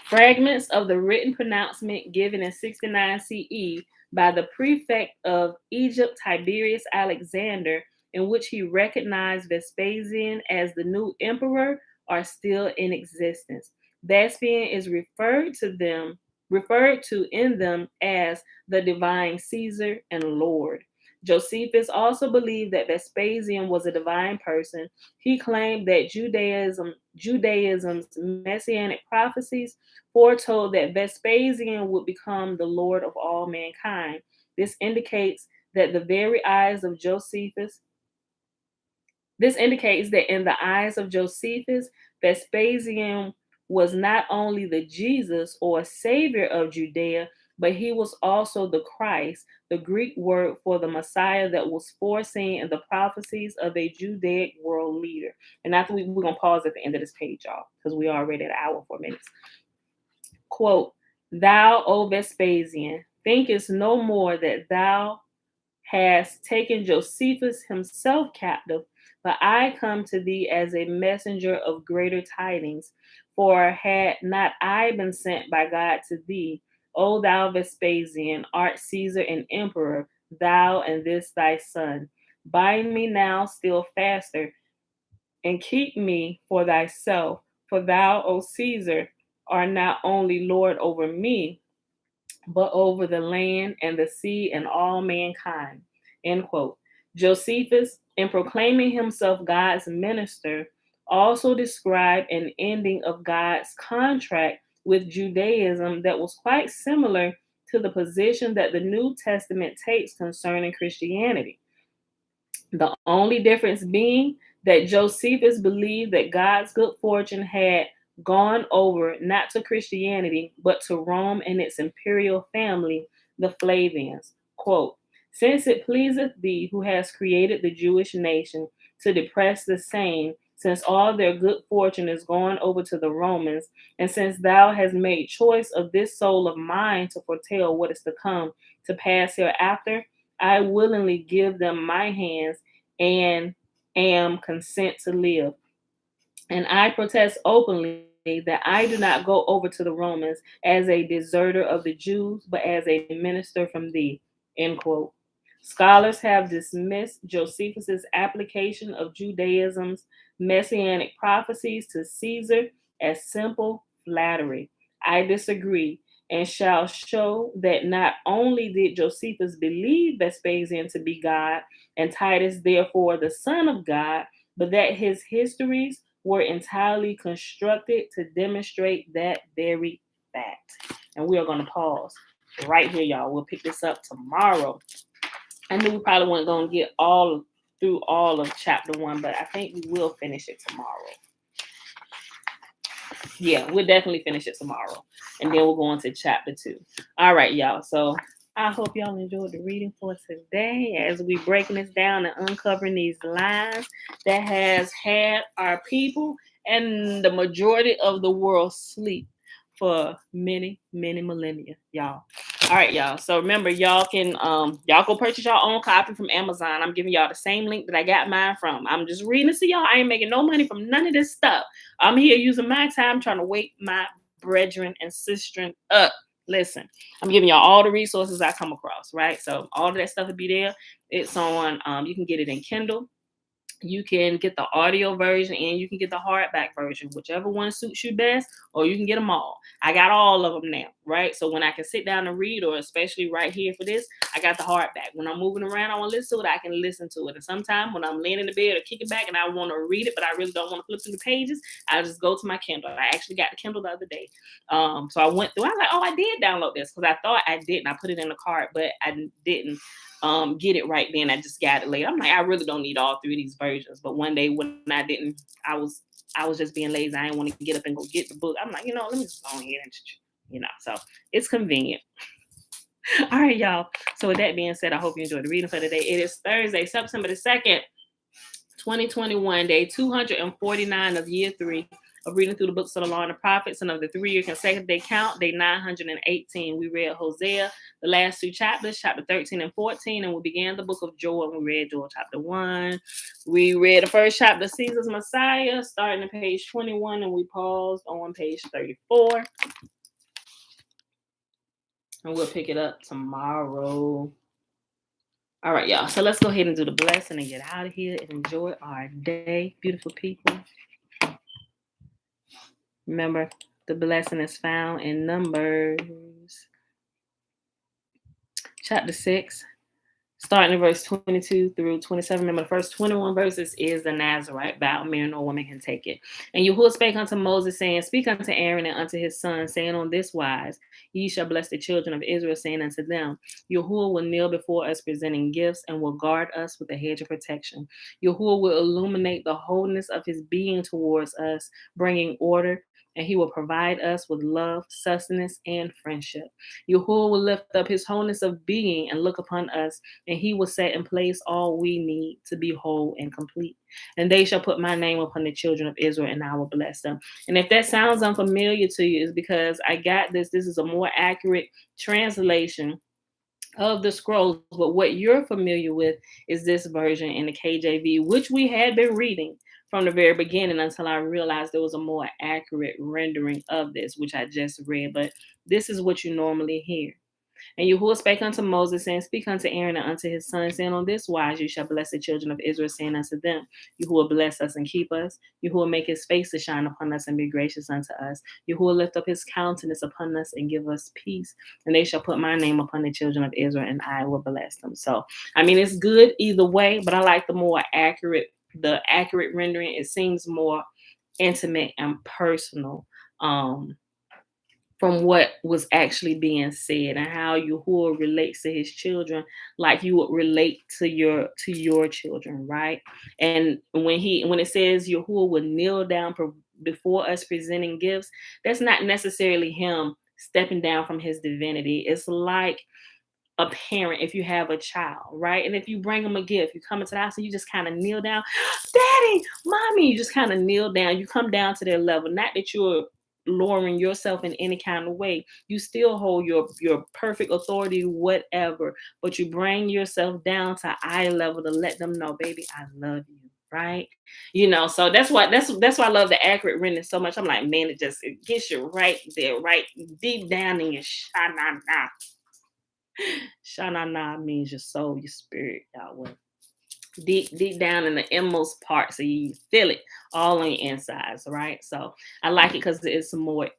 Fragments of the written pronouncement given in 69 CE by the prefect of Egypt, Tiberius Alexander, in which he recognized Vespasian as the new emperor, are still in existence. Vespasian is referred to in them as the divine Caesar and Lord. Josephus also believed that Vespasian was a divine person. He claimed that Judaism's messianic prophecies foretold that Vespasian would become the Lord of all mankind. This indicates that in the eyes of Josephus, Vespasian was not only the Jesus or Savior of Judea, but he was also the Christ, the Greek word for the Messiah that was foreseen in the prophecies of a Judaic world leader. And after we're going to pause at the end of this page, y'all, because we are already at an hour, 4 minutes. Quote, thou, O Vespasian, thinkest no more that thou hast taken Josephus himself captive, but I come to thee as a messenger of greater tidings. For had not I been sent by God to thee, O thou Vespasian, art Caesar and emperor, thou and this thy son, bind me now still faster, and keep me for thyself, for thou, O Caesar, art not only Lord over me, but over the land and the sea and all mankind. End quote. Josephus, in proclaiming himself God's minister, also described an ending of God's contract with Judaism that was quite similar to the position that the New Testament takes concerning Christianity. The only difference being that Josephus believed that God's good fortune had gone over not to Christianity, but to Rome and its imperial family, the Flavians. Quote, since it pleaseth thee who has created the Jewish nation to depress the same, since all their good fortune is gone over to the Romans, and since thou hast made choice of this soul of mine to foretell what is to come to pass hereafter, I willingly give them my hands and am content to live. And I protest openly that I do not go over to the Romans as a deserter of the Jews, but as a minister from thee. End quote. Scholars have dismissed Josephus's application of Judaism's messianic prophecies to Caesar as simple flattery. I disagree and shall show that not only did Josephus believe Vespasian to be God and Titus therefore the son of God, but that his histories were entirely constructed to demonstrate that very fact. And we are going to pause right here, y'all. We'll pick this up tomorrow. I knew we probably weren't going to get all through all of chapter 1, but I think we will finish it tomorrow. Yeah, we'll definitely finish it tomorrow. And then we'll go on to chapter 2. All right, y'all. So I hope y'all enjoyed the reading for today as we breaking this down and uncovering these lies that has had our people and the majority of the world sleep for many, many millennia, y'all. All right, y'all. So remember, y'all can y'all go purchase your own copy from Amazon. I'm giving y'all the same link that I got mine from. I'm just reading this to y'all. I ain't making no money from none of this stuff. I'm here using my time trying to wake my brethren and sistren up. Listen, I'm giving y'all all the resources I come across, right? So all of that stuff will be there. It's on, you can get it in Kindle. You can get the audio version and you can get the hardback version, whichever one suits you best, or you can get them all. I got all of them now, right? So when I can sit down and read, or especially right here for this, I got the hardback. When I'm moving around, I want to listen to it, I can listen to it. And sometimes when I'm laying in the bed or kicking back and I want to read it, but I really don't want to flip through the pages, I just go to my Kindle. I actually got the Kindle the other day. So I went through, I was like, oh, I did download this because I thought I didn't. I put it in the cart, but I didn't get it right then. I just got it later. I'm like, I really don't need all 3 of these versions. But one day when I didn't, I was just being lazy. I didn't want to get up and go get the book. I'm like, let me just go ahead and, so it's convenient. All right, y'all. So with that being said, I hope you enjoyed the reading for today. It is Thursday, September the 2nd, 2021, day 249 of year 3 of reading through the books of the law and the prophets, and of the 3-year consecutive day count, day 918. We read Hosea, the last 2 chapters, chapter 13 and 14, and we began the book of Joel, and we read Joel chapter 1. We read the first chapter of Caesar's Messiah, starting at page 21, and we paused on page 34. And we'll pick it up tomorrow. All right, y'all. So let's go ahead and do the blessing and get out of here and enjoy our day, beautiful people. Remember, the blessing is found in Numbers chapter 6, starting in verse 22 through 27. Remember, the first 21 verses is the Nazarite vow. Man or woman can take it. And Yahuwah spake unto Moses, saying, speak unto Aaron and unto his sons, saying, on this wise, ye shall bless the children of Israel, saying unto them, Yahuwah will kneel before us, presenting gifts, and will guard us with a hedge of protection. Yahuwah will illuminate the wholeness of his being towards us, bringing order, and he will provide us with love, sustenance, and friendship. Yahuwah will lift up his wholeness of being and look upon us, and he will set in place all we need to be whole and complete. And they shall put my name upon the children of Israel, and I will bless them. And if that sounds unfamiliar to you, it's because I got this. This is a more accurate translation of the scrolls, but what you're familiar with is this version in the KJV, which we had been reading from the very beginning until I realized there was a more accurate rendering of this, which I just read. But this is what you normally hear. And Yahuwah spake unto Moses, saying, Speak unto Aaron and unto his sons, saying, On this wise you shall bless the children of Israel, saying unto them, Yahuwah bless us and keep us. Yahuwah make his face to shine upon us and be gracious unto us. Yahuwah lift up his countenance upon us and give us peace. And they shall put my name upon the children of Israel, and I will bless them. So, I mean, it's good either way, but I like the accurate rendering. It seems more intimate and personal. From what was actually being said, and how Yahuwah relates to his children like you would relate to your children, right? And when it says Yahuwah would kneel down before us presenting gifts, that's not necessarily him stepping down from his divinity. It's like a parent if you have a child, right? And if you bring them a gift, you come into the house and you just kind of kneel down, Daddy, Mommy, you just kind of kneel down. You come down to their level. Not that you're lowering yourself in any kind of way. You still hold your perfect authority, whatever, but you bring yourself down to eye level to let them know, baby, I love you. Right, so that's why I love the accurate rendering so much. I'm like, man, it gets you right there, right deep down in your shana. Shanana means your soul, your spirit, Yahweh. Deep down in the inmost part, so you feel it all on your insides, right? So I like it because it's more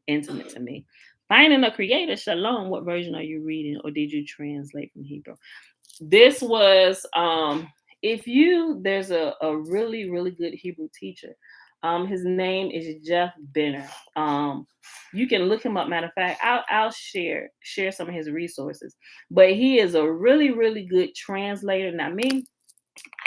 intimate to me. Finding a creator, Shalom. What version are you reading, or did you translate from Hebrew? This was there's a really, really good Hebrew teacher. His name is Jeff Benner. You can look him up. Matter of fact, I'll share some of his resources. But he is a really, really good translator. Now,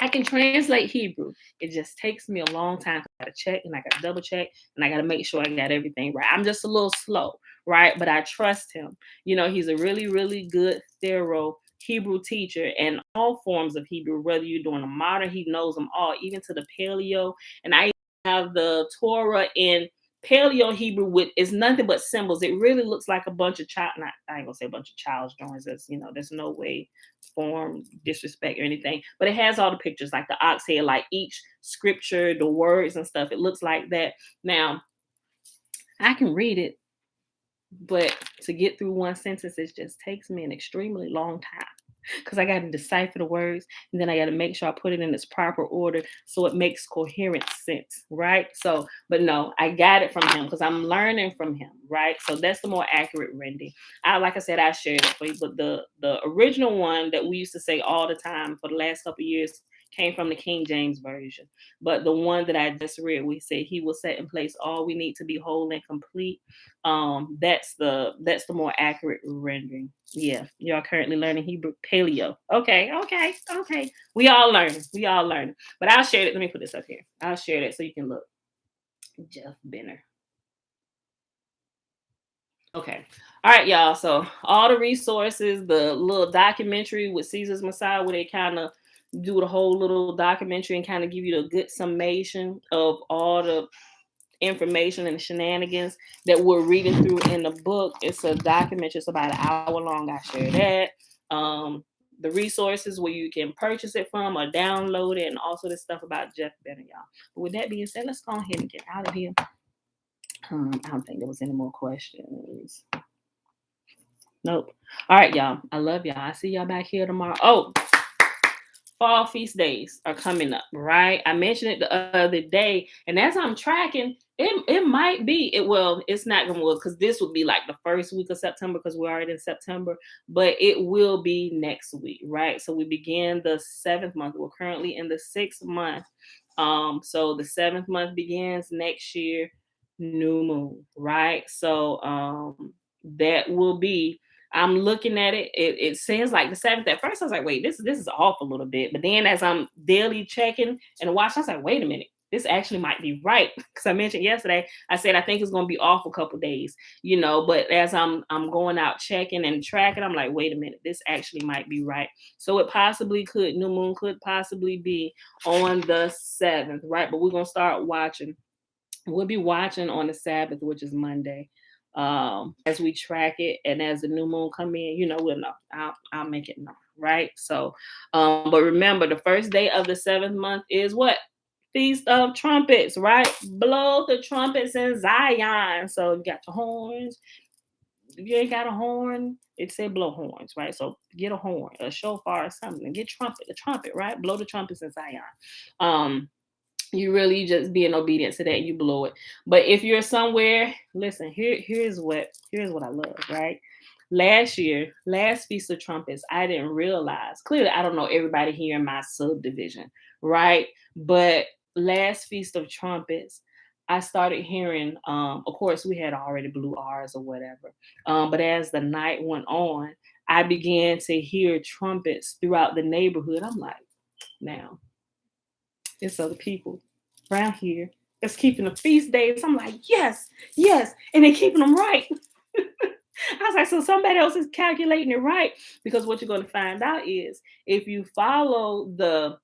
I can translate Hebrew. It just takes me a long time. I gotta check and I gotta double check and I gotta make sure I got everything right. I'm just a little slow, right? But I trust him. He's a really, really good, thorough Hebrew teacher, and all forms of Hebrew, whether you're doing a modern, he knows them all, even to the paleo. And I have the Torah in paleo Hebrew it's nothing but symbols. It really looks like a bunch of I ain't gonna say a bunch of child's drawings. There's no way, form, disrespect or anything, but it has all the pictures, like the ox head, like each scripture, the words and stuff. It looks like that. Now, I can read it, but to get through one sentence, it just takes me an extremely long time, because I got to decipher the words, and then I got to make sure I put it in its proper order so it makes coherent sense, right? So, but no, I got it from him because I'm learning from him, right? So that's the more accurate rendering. Like I said, I shared it for you, but the original one that we used to say all the time for the last couple of years came from the King James Version. But the one that I just read, we say he will set in place all we need to be whole and complete. That's the more accurate rendering. Yeah, y'all currently learning Hebrew paleo. Okay. We all learning. But I'll share it. Let me put this up here. I'll share it so you can look. Jeff Benner. Okay. All right, y'all. So all the resources, the little documentary with Caesar's Messiah, where they kind of do the whole little documentary and kind of give you a good summation of all the information and shenanigans that we're reading through in the book. It's a documentary. It's about an hour long. I share that. The resources where you can purchase it from or download it, and also the stuff about Jeff Benner, y'all. But with that being said, let's go ahead and get out of here. I don't think there was any more questions. Nope. All right, y'all. I love y'all. I see y'all back here tomorrow. Oh, fall feast days are coming up, right? I mentioned it the other day, and as I'm tracking, it might be it's not gonna work, because this would be like the first week of September, because we're already in September, but it will be next week, right? So we begin the 7th month. We're currently in the 6th month. So the 7th month begins next year, new moon, right? So that will be, I'm looking at it. It seems like the 7th. At first, I was like, wait, this is off a little bit. But then as I'm daily checking and watching, I was like, wait a minute, this actually might be right. Because I mentioned yesterday, I said I think it's going to be off a couple days, But as I'm going out checking and tracking, I'm like, wait a minute, this actually might be right. So it possibly could, new moon could possibly be on the 7th, right? But we're going to start watching. We'll be watching on the Sabbath, which is Monday. As we track it, and as the new moon come in, we'll know. I'll make it known, right? So but remember, the first day of the 7th month is what? Feast of Trumpets, right? Blow the trumpets in Zion. So you got your horns, if you ain't got a horn, it said blow horns, right? So get a horn, a shofar or something. Get a trumpet, right? Blow the trumpets in Zion. You really just being obedient to that and you blow it. But if you're somewhere, listen, here's what I love, right? Last Feast of Trumpets, I didn't realize. Clearly, I don't know everybody here in my subdivision, right? But last Feast of Trumpets, I started hearing, of course, we had already blew ours or whatever. But as the night went on, I began to hear trumpets throughout the neighborhood. I'm like, now, it's other people around here that's keeping the feast days. I'm like, yes, yes. And they're keeping them right. I was like, so somebody else is calculating it right. Because what you're going to find out is if you follow the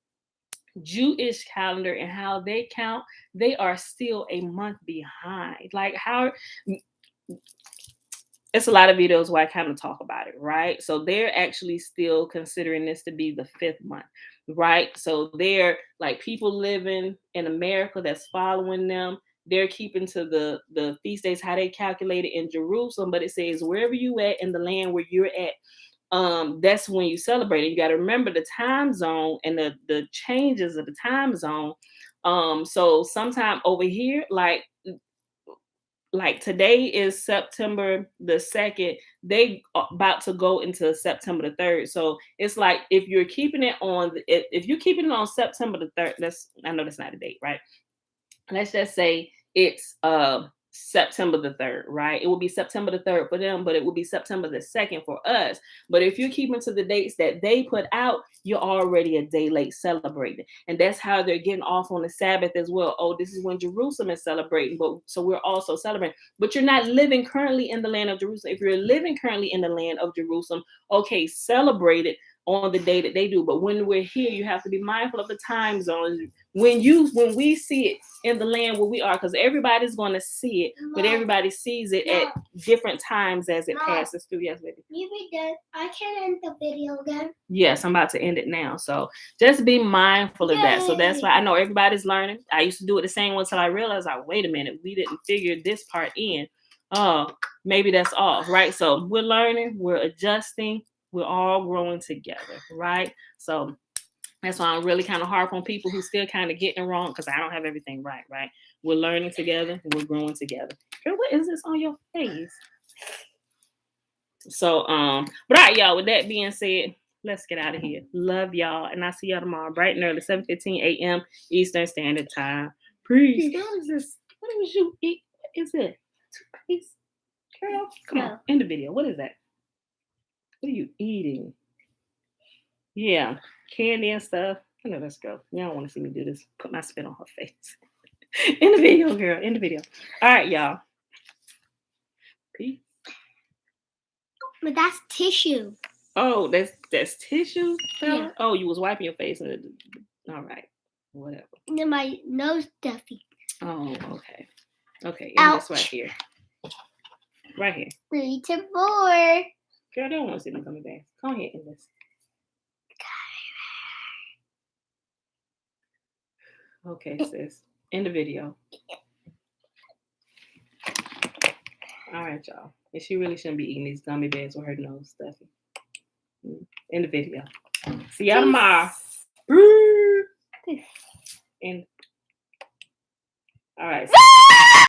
Jewish calendar and how they count, they are still a month behind. Like how it's a lot of videos where I kind of talk about it, right? So they're actually still considering this to be the 5th month, right? So they're like people living in America that's following them. They're keeping to the feast days, how they calculate it in Jerusalem, but it says wherever you at in the land where you're at, that's when you celebrate it. You got to remember the time zone and the changes of the time zone. So sometime over here, like today is September the 2nd, they about to go into September the 3rd. So it's like if you're keeping it on if you're keeping it on September the 3rd, I know that's not a date, right? Let's just say it's September the 3rd, right? It will be September the 3rd for them, but it will be September the 2nd for us. But if you're keeping to the dates that they put out, you're already a day late celebrating. And that's how they're getting off on the Sabbath as well. Oh, this is when Jerusalem is celebrating, but so we're also celebrating. But you're not living currently in the land of Jerusalem. If you're living currently in the land of Jerusalem, okay, celebrate it on the day that they do. But when we're here, you have to be mindful of the time zones. When we see it in the land where we are, because everybody's going to see it, but everybody sees it at different times as it passes through. Yes, baby. I can end the video again. Yes, I'm about to end it now. So just be mindful of that. So that's why I know everybody's learning. I used to do it the same way until I realized, like, wait a minute, we didn't figure this part in. Oh, maybe that's off, right? So we're learning, we're adjusting, we're all growing together, right? So that's why I'm really kind of harp on people who still kind of getting it wrong, because I don't have everything right? We're learning together, we're growing together. Girl, what is this on your face? So, but all right, y'all, with that being said, let's get out of here. Love y'all, and I'll see y'all tomorrow, bright and early, 7:15 a.m. Eastern Standard Time. Peace. What is this? What did you eat? What is it? Peace. Girl, come on, end the video. What is that? What are you eating? Yeah, candy and stuff. I know, let's go. You don't want to see me do this. Put my spit on her face. In the video, girl. In the video. All right, y'all. Peace. But that's tissue. Oh, that's tissue? Yeah. Oh, you was wiping your face. All right. Whatever. And then my nose stuffy. Oh, okay. Okay, and this right here. Right here. 3 to 4. Girl, I don't want to see them coming back. Go ahead and this. Okay, sis. End the video. All right, y'all. And she really shouldn't be eating these gummy bears with her nose stuffy. End the video. See y'all tomorrow. And all right.